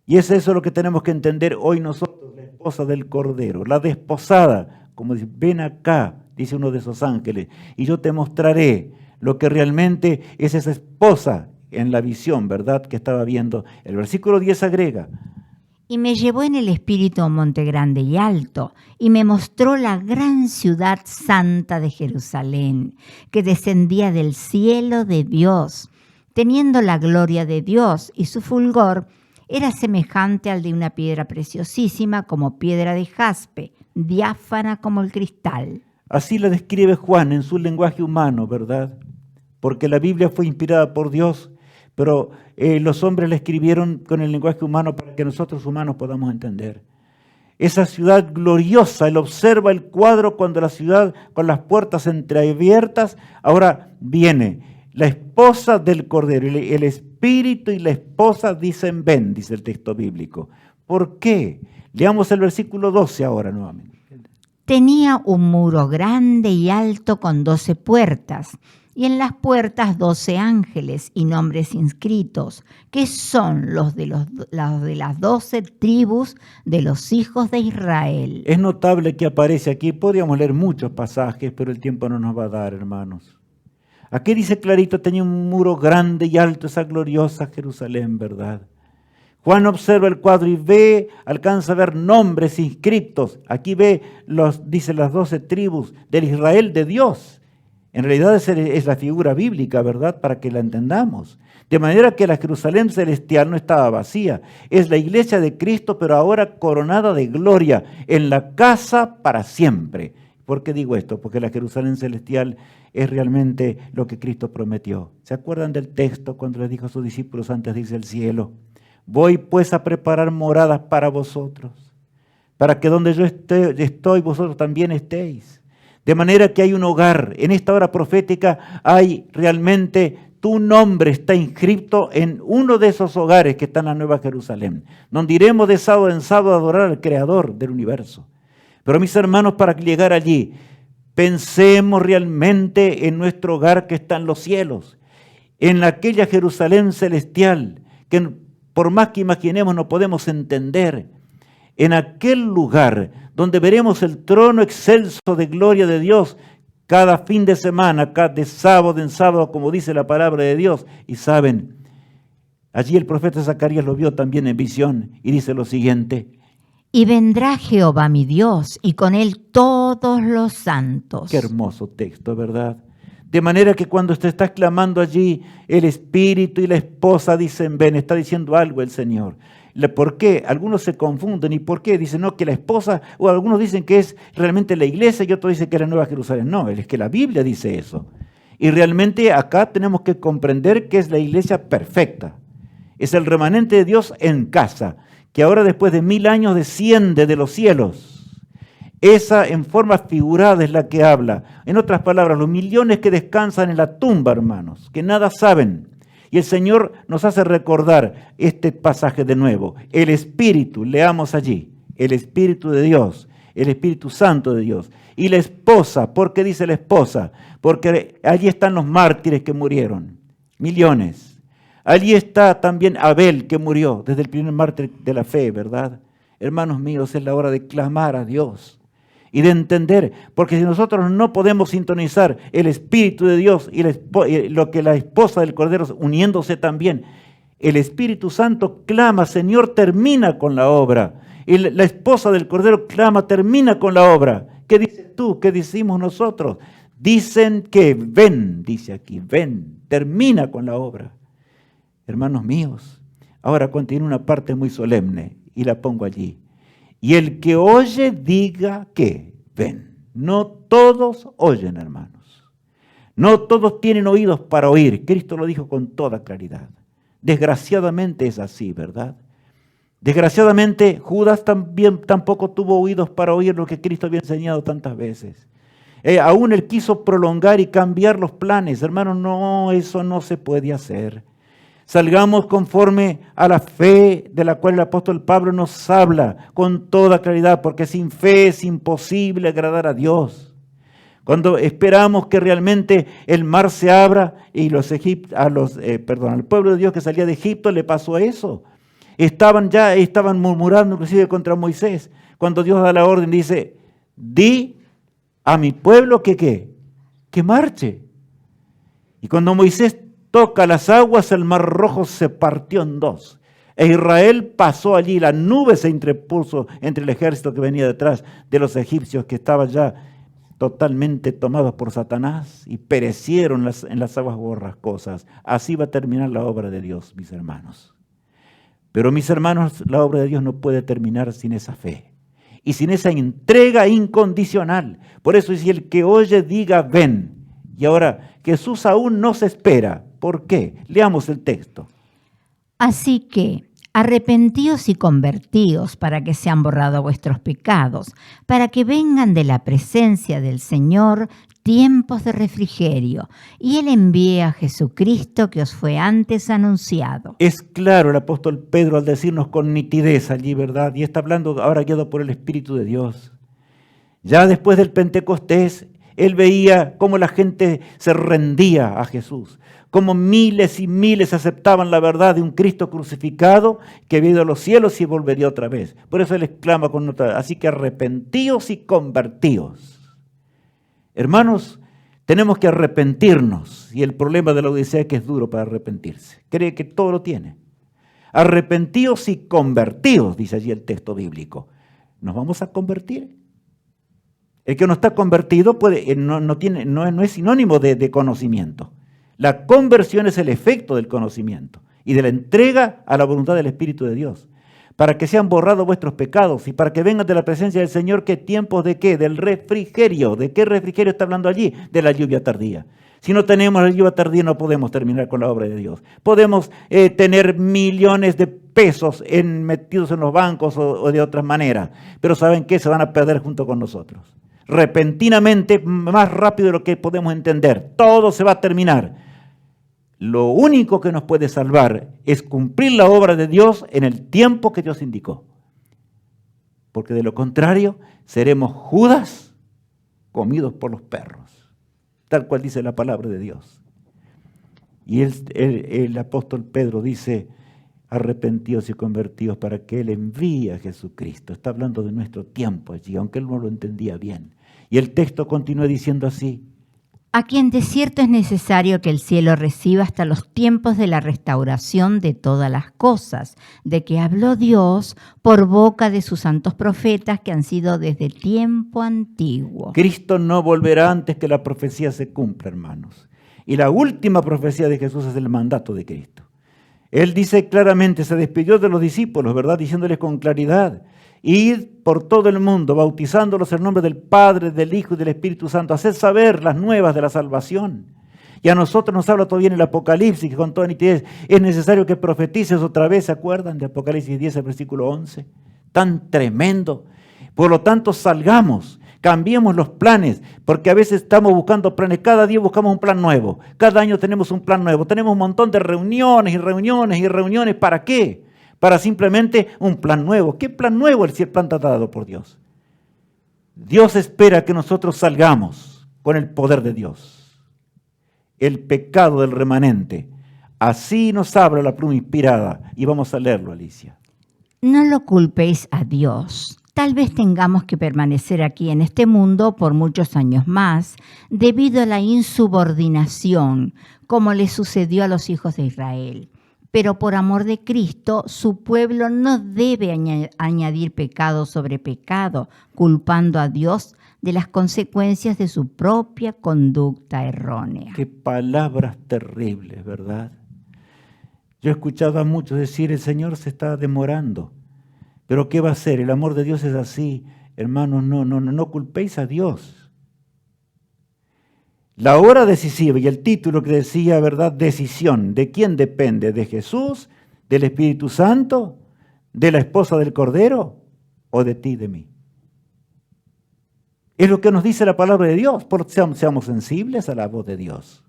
Y es eso lo que tenemos que entender hoy nosotros, la esposa del Cordero, la desposada. Como dice, ven acá, dice uno de esos ángeles, y yo te mostraré lo que realmente es esa esposa en la visión, ¿verdad?, que estaba viendo. El versículo 10 agrega. Y me llevó en el espíritu a un monte grande y alto, y me mostró la gran ciudad santa de Jerusalén, que descendía del cielo de Dios, teniendo la gloria de Dios, y su fulgor era semejante al de una piedra preciosísima, como piedra de jaspe, diáfana como el cristal. Así la describe Juan en su lenguaje humano, ¿verdad? Porque la Biblia fue inspirada por Dios, pero los hombres la escribieron con el lenguaje humano para que nosotros humanos podamos entender. Esa ciudad gloriosa, él observa el cuadro cuando la ciudad con las puertas entreabiertas, ahora viene la esposa del Cordero, el Espíritu y la esposa dicen ven, dice el texto bíblico. ¿Por qué? Leamos el versículo 12 ahora nuevamente. Tenía un muro grande y alto con 12 puertas, y en las puertas 12 ángeles y nombres inscritos, que son los de las 12 tribus de los hijos de Israel. Es notable que aparece aquí, podríamos leer muchos pasajes, pero el tiempo no nos va a dar, hermanos. Aquí dice clarito, tenía un muro grande y alto, esa gloriosa Jerusalén, ¿verdad? Juan observa el cuadro y alcanza a ver nombres inscritos. Aquí dice las 12 tribus del Israel de Dios. En realidad es la figura bíblica, ¿verdad? Para que la entendamos. De manera que la Jerusalén celestial no estaba vacía. Es la iglesia de Cristo, pero ahora coronada de gloria, en la casa para siempre. ¿Por qué digo esto? Porque la Jerusalén celestial es realmente lo que Cristo prometió. ¿Se acuerdan del texto cuando le dijo a sus discípulos antes de irse al cielo? Voy pues a preparar moradas para vosotros, para que donde yo estoy, vosotros también estéis. De manera que hay un hogar. En esta hora profética hay realmente, tu nombre está inscrito en uno de esos hogares que está en la Nueva Jerusalén, donde iremos de sábado en sábado a adorar al Creador del universo. Pero mis hermanos, para llegar allí, pensemos realmente en nuestro hogar que está en los cielos, en aquella Jerusalén celestial, que por más que imaginemos no podemos entender, en aquel lugar donde veremos el trono excelso de gloria de Dios cada fin de semana, de sábado en sábado, como dice la palabra de Dios. Y saben, allí el profeta Zacarías lo vio también en visión y dice lo siguiente: y vendrá Jehová mi Dios, y con él todos los santos. Qué hermoso texto, ¿verdad? De manera que cuando usted está clamando allí, el espíritu y la esposa dicen, ven, está diciendo algo el Señor. ¿Por qué? Algunos se confunden. ¿Y por qué? Dicen, no, que la esposa, o algunos dicen que es realmente la iglesia y otros dicen que es la Nueva Jerusalén. No, es que la Biblia dice eso. Y realmente acá tenemos que comprender que es la iglesia perfecta. Es el remanente de Dios en casa, que ahora después de 1000 años desciende de los cielos. Esa en forma figurada es la que habla. En otras palabras, los millones que descansan en la tumba, hermanos, que nada saben. Y el Señor nos hace recordar este pasaje de nuevo. El Espíritu, leamos allí, el Espíritu de Dios, el Espíritu Santo de Dios. Y la esposa, ¿por qué dice la esposa? Porque allí están los mártires que murieron, millones. Allí está también Abel que murió desde el primer mártir de la fe, ¿verdad? Hermanos míos, es la hora de clamar a Dios y de entender, porque si nosotros no podemos sintonizar el Espíritu de Dios y lo que la esposa del Cordero uniéndose también, el Espíritu Santo clama, Señor, termina con la obra. Y la esposa del Cordero clama, termina con la obra. ¿Qué dices tú? ¿Qué decimos nosotros? Dicen que ven, dice aquí, ven, termina con la obra. Hermanos míos, ahora contiene una parte muy solemne y la pongo allí. Y el que oye diga que ven. No todos oyen, hermanos. No todos tienen oídos para oír. Cristo lo dijo con toda claridad. Desgraciadamente es así, ¿verdad? Desgraciadamente Judas tampoco tuvo oídos para oír lo que Cristo había enseñado tantas veces. Aún él quiso prolongar y cambiar los planes. Hermanos, no, eso no se puede hacer. Salgamos conforme a la fe de la cual el apóstol Pablo nos habla con toda claridad, porque sin fe es imposible agradar a Dios. Cuando esperamos que realmente el mar se abra y al pueblo de Dios que salía de Egipto le pasó eso. Estaban murmurando inclusive contra Moisés. Cuando Dios da la orden, dice, di a mi pueblo que marche. Y cuando Moisés toca las aguas, el mar rojo se partió en dos. E Israel pasó allí, la nube se interpuso entre el ejército que venía detrás de los egipcios que estaban ya totalmente tomados por Satanás y perecieron en las aguas borrascosas. Así va a terminar la obra de Dios, mis hermanos. Pero mis hermanos, la obra de Dios no puede terminar sin esa fe y sin esa entrega incondicional. Por eso, si el que oye diga ven. Y ahora, Jesús aún nos espera. ¿Por qué? Leamos el texto. Así que arrepentíos y convertíos para que sean borrados vuestros pecados, para que vengan de la presencia del Señor tiempos de refrigerio, y Él envíe a Jesucristo que os fue antes anunciado. Es claro el apóstol Pedro al decirnos con nitidez allí, ¿verdad? Y está hablando ahora guiado por el Espíritu de Dios. Ya después del Pentecostés, Él veía cómo la gente se rendía a Jesús, cómo miles y miles aceptaban la verdad de un Cristo crucificado que había ido a los cielos y volvería otra vez. Por eso Él exclama con otra, así que arrepentíos y convertíos. Hermanos, tenemos que arrepentirnos, y el problema de la Odisea es que es duro para arrepentirse. Cree que todo lo tiene. Arrepentíos y convertíos, dice allí el texto bíblico. ¿Nos vamos a convertir? El que no está convertido no es sinónimo de conocimiento. La conversión es el efecto del conocimiento y de la entrega a la voluntad del Espíritu de Dios, para que sean borrados vuestros pecados y para que vengan de la presencia del Señor. ¿Qué tiempos de qué? Del refrigerio. ¿De qué refrigerio está hablando allí? De la lluvia tardía. Si no tenemos la lluvia tardía, no podemos terminar con la obra de Dios. Podemos tener millones de pesos metidos en los bancos o de otras maneras, pero ¿saben qué? Se van a perder junto con nosotros. Repentinamente, más rápido de lo que podemos entender. Todo se va a terminar. Lo único que nos puede salvar es cumplir la obra de Dios en el tiempo que Dios indicó. Porque de lo contrario, seremos Judas comidos por los perros, tal cual dice la palabra de Dios. Y el apóstol Pedro dice, arrepentíos y convertíos para que Él envíe a Jesucristo. Está hablando de nuestro tiempo allí, aunque Él no lo entendía bien. Y el texto continúa diciendo así: a quien de cierto es necesario que el cielo reciba hasta los tiempos de la restauración de todas las cosas, de que habló Dios por boca de sus santos profetas que han sido desde tiempo antiguo. Cristo no volverá antes que la profecía se cumpla, hermanos. Y la última profecía de Jesús es el mandato de Cristo. Él dice claramente, se despidió de los discípulos, ¿verdad? Diciéndoles con claridad: id por todo el mundo, bautizándolos en nombre del Padre, del Hijo y del Espíritu Santo. Haced saber las nuevas de la salvación. Y a nosotros nos habla todavía en el Apocalipsis, que con toda nitidez es necesario que profetices otra vez. ¿Se acuerdan de Apocalipsis 10, el versículo 11? Tan tremendo. Por lo tanto, salgamos, cambiemos los planes, porque a veces estamos buscando planes. Cada día buscamos un plan nuevo. Cada año tenemos un plan nuevo. Tenemos un montón de reuniones y reuniones y reuniones. ¿Para qué? Para simplemente un plan nuevo. ¿Qué plan nuevo si el plan está dado por Dios? Dios espera que nosotros salgamos con el poder de Dios. El pecado del remanente. Así nos habla la pluma inspirada. Y vamos a leerlo, Alicia. No lo culpéis a Dios. Tal vez tengamos que permanecer aquí en este mundo por muchos años más, debido a la insubordinación, como le sucedió a los hijos de Israel. Pero por amor de Cristo, su pueblo no debe añadir pecado sobre pecado, culpando a Dios de las consecuencias de su propia conducta errónea. Qué palabras terribles, ¿verdad? Yo he escuchado a muchos decir, el Señor se está demorando. Pero ¿qué va a hacer? El amor de Dios es así. Hermanos, no culpéis a Dios. La hora decisiva y el título que decía, ¿verdad? Decisión. ¿De quién depende? ¿De Jesús? ¿Del Espíritu Santo? ¿De la esposa del Cordero? ¿O de ti, de mí? Es lo que nos dice la palabra de Dios. Por seamos sensibles a la voz de Dios.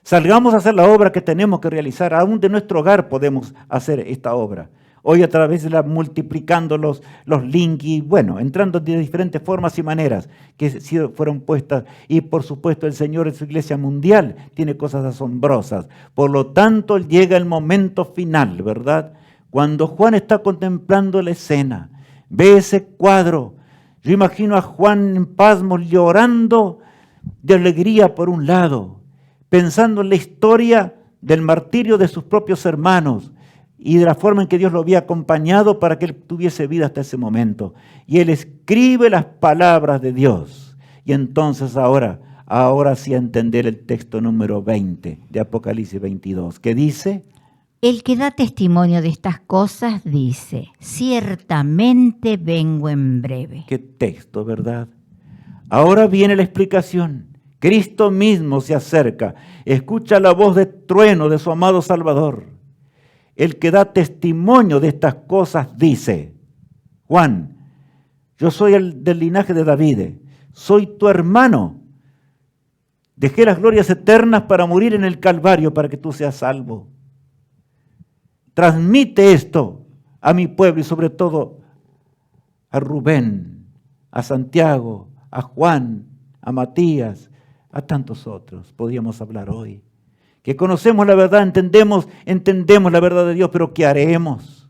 Salgamos a hacer la obra que tenemos que realizar. Aún de nuestro hogar podemos hacer esta obra. Hoy a través de multiplicando los links y bueno, entrando de diferentes formas y maneras que fueron puestas. Y por supuesto el Señor en su iglesia mundial tiene cosas asombrosas. Por lo tanto llega el momento final, ¿verdad? Cuando Juan está contemplando la escena, ve ese cuadro. Yo imagino a Juan en pasmos llorando de alegría por un lado, pensando en la historia del martirio de sus propios hermanos, y de la forma en que Dios lo había acompañado para que él tuviese vida hasta ese momento. Y él escribe las palabras de Dios. Y entonces ahora sí a entender el texto número 20 de Apocalipsis 22, que dice: el que da testimonio de estas cosas dice, ciertamente vengo en breve. Qué texto, ¿verdad? Ahora viene la explicación. Cristo mismo se acerca, escucha la voz de trueno de su amado Salvador. El que da testimonio de estas cosas dice: Juan, yo soy del linaje de David, soy tu hermano. Dejé las glorias eternas para morir en el Calvario para que tú seas salvo. Transmite esto a mi pueblo y sobre todo a Rubén, a Santiago, a Juan, a Matías, a tantos otros. Podríamos hablar hoy. Que conocemos la verdad, entendemos la verdad de Dios, pero ¿qué haremos?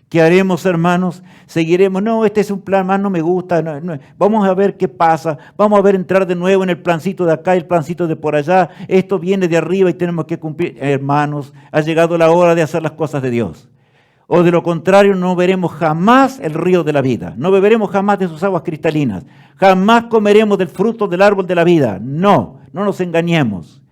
¿Qué haremos, hermanos? ¿Seguiremos? No, este es un plan más, no me gusta. No. Vamos a ver qué pasa. Vamos a ver entrar de nuevo en el plancito de acá, el plancito de por allá. Esto viene de arriba y tenemos que cumplir. Hermanos, ha llegado la hora de hacer las cosas de Dios. O de lo contrario, no veremos jamás el río de la vida. No beberemos jamás de sus aguas cristalinas. Jamás comeremos del fruto del árbol de la vida. No nos engañemos.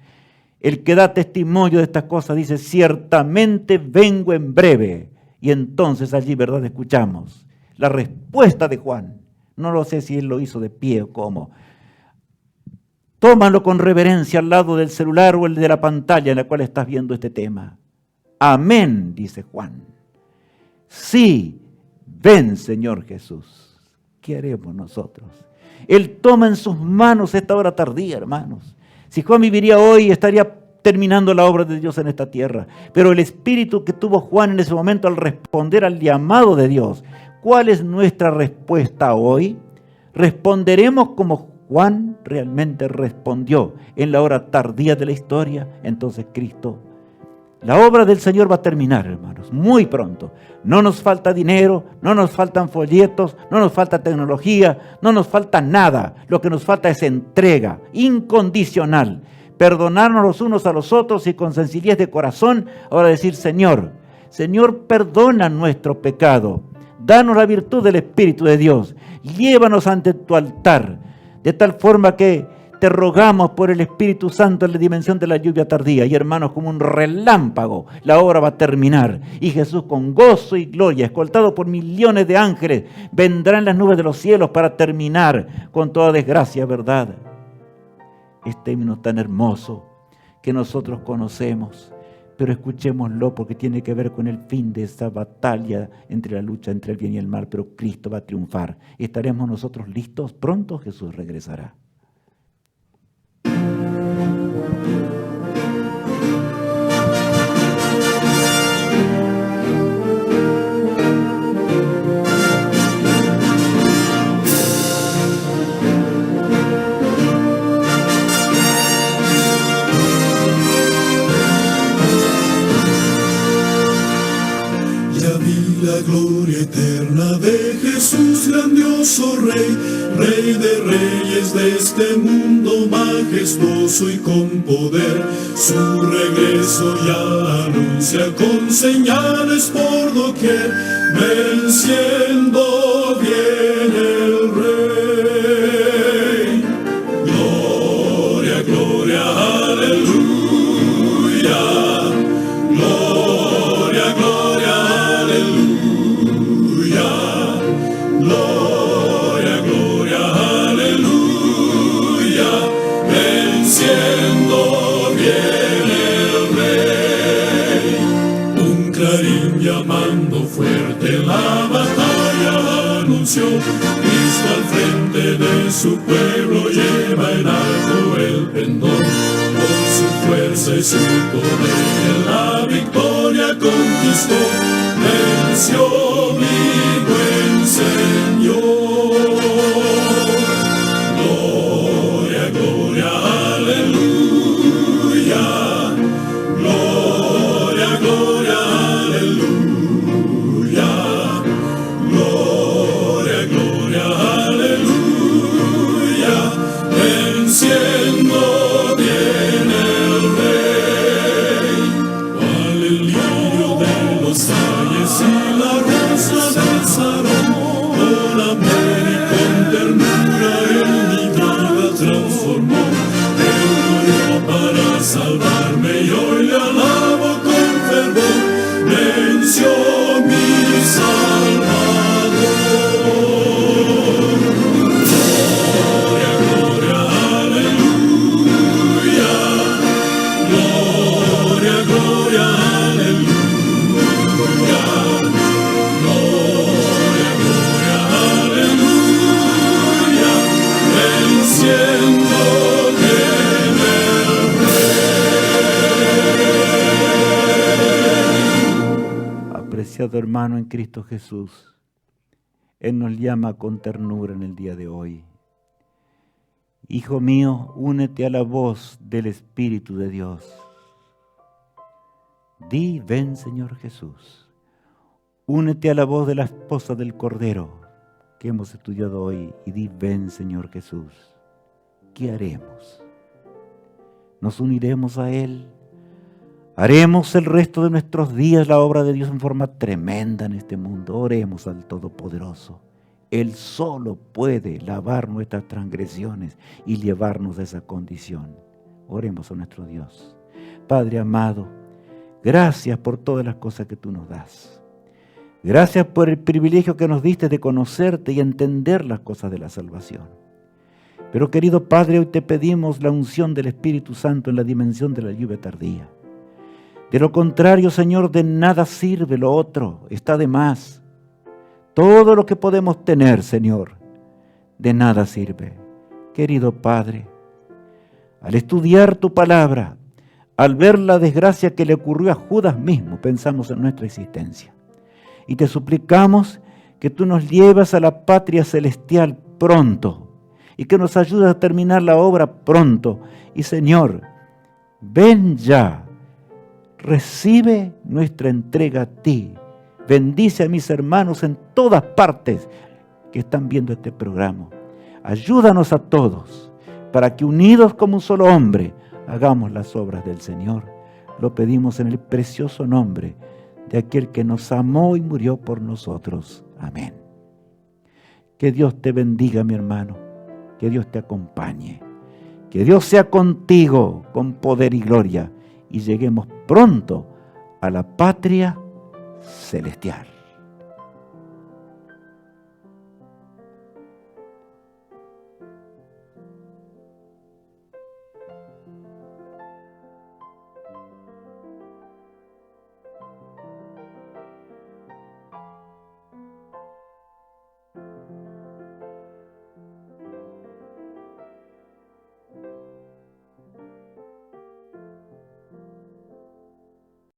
El que da testimonio de estas cosas dice, ciertamente vengo en breve. Y entonces allí, ¿verdad?, escuchamos la respuesta de Juan. No lo sé si él lo hizo de pie o cómo. Tómalo con reverencia al lado del celular o el de la pantalla en la cual estás viendo este tema. Amén, dice Juan. Sí, ven, Señor Jesús. ¿Qué haremos nosotros? Él toma en sus manos esta hora tardía, hermanos. Si Juan viviría hoy, estaría terminando la obra de Dios en esta tierra. Pero el espíritu que tuvo Juan en ese momento al responder al llamado de Dios, ¿cuál es nuestra respuesta hoy? ¿Responderemos como Juan realmente respondió en la hora tardía de la historia? Entonces Cristo, la obra del Señor va a terminar, hermanos, muy pronto. No nos falta dinero, no nos faltan folletos, no nos falta tecnología, no nos falta nada. Lo que nos falta es entrega incondicional. Perdonarnos los unos a los otros y con sencillez de corazón, ahora decir, Señor, perdona nuestro pecado. Danos la virtud del Espíritu de Dios. Llévanos ante tu altar, de tal forma que te rogamos por el Espíritu Santo en la dimensión de la lluvia tardía. Y hermanos, como un relámpago, la obra va a terminar. Y Jesús con gozo y gloria, escoltado por millones de ángeles, vendrá en las nubes de los cielos para terminar con toda desgracia, ¿verdad? Este himno tan hermoso que nosotros conocemos, pero escuchémoslo porque tiene que ver con el fin de esa batalla entre la lucha entre el bien y el mal, pero Cristo va a triunfar. ¿Estaremos nosotros listos? Pronto Jesús regresará. La gloria eterna de Jesús, grandioso Rey, Rey de reyes de este mundo, majestuoso y con poder. Su regreso ya anuncia con señales por doquier, venciendo viene el Rey. Gloria, gloria, aleluya. Gloria, gloria, aleluya. Gloria, gloria, aleluya. Venciendo viene el Rey. Un clarín llamando fuerte la batalla anunció. Cristo al frente de su pueblo lleva en alto el pendón. Con su fuerza y su poder la victoria conquistó. Venció mi buen Señor. Gloria, gloria, aleluya. Gloria, gloria, aleluya. Gloria, gloria, aleluya. Venciendo viene el Rey. Cual el lirio de los valles y la rosa del Sarón, con amor y con ternura en mi vida transformó. Él murió para salvarme y hoy le alabo con fervor. Venció mi Salvador. Gloria, gloria, aleluya. Gloria, gloria, aleluya. Gloria, gloria, aleluya. Venciendo viene el Rey. Apreciado hermano en Cristo Jesús, Él nos llama con ternura en el día de hoy. Hijo mío, únete a la voz del Espíritu de Dios. Di, ven Señor Jesús. Únete a la voz de la esposa del Cordero que hemos estudiado hoy y di, ven Señor Jesús. ¿Qué haremos? ¿Nos uniremos a Él? ¿Haremos el resto de nuestros días la obra de Dios en forma tremenda en este mundo? Oremos al Todopoderoso. Él solo puede lavar nuestras transgresiones y llevarnos de esa condición. Oremos a nuestro Dios. Padre amado, gracias por todas las cosas que tú nos das. Gracias por el privilegio que nos diste de conocerte y entender las cosas de la salvación. Pero querido Padre, hoy te pedimos la unción del Espíritu Santo en la dimensión de la lluvia tardía. De lo contrario, Señor, de nada sirve lo otro, está de más. Todo lo que podemos tener, Señor, de nada sirve. Querido Padre, al estudiar tu palabra, al ver la desgracia que le ocurrió a Judas mismo, pensamos en nuestra existencia. Y te suplicamos que tú nos lleves a la patria celestial pronto y que nos ayudes a terminar la obra pronto. Y Señor, ven ya, recibe nuestra entrega a ti. Bendice a mis hermanos en todas partes que están viendo este programa. Ayúdanos a todos para que unidos como un solo hombre hagamos las obras del Señor. Lo pedimos en el precioso nombre de aquel que nos amó y murió por nosotros. Amén. Que Dios te bendiga, mi hermano. Que Dios te acompañe. Que Dios sea contigo con poder y gloria y lleguemos pronto a la patria celestial.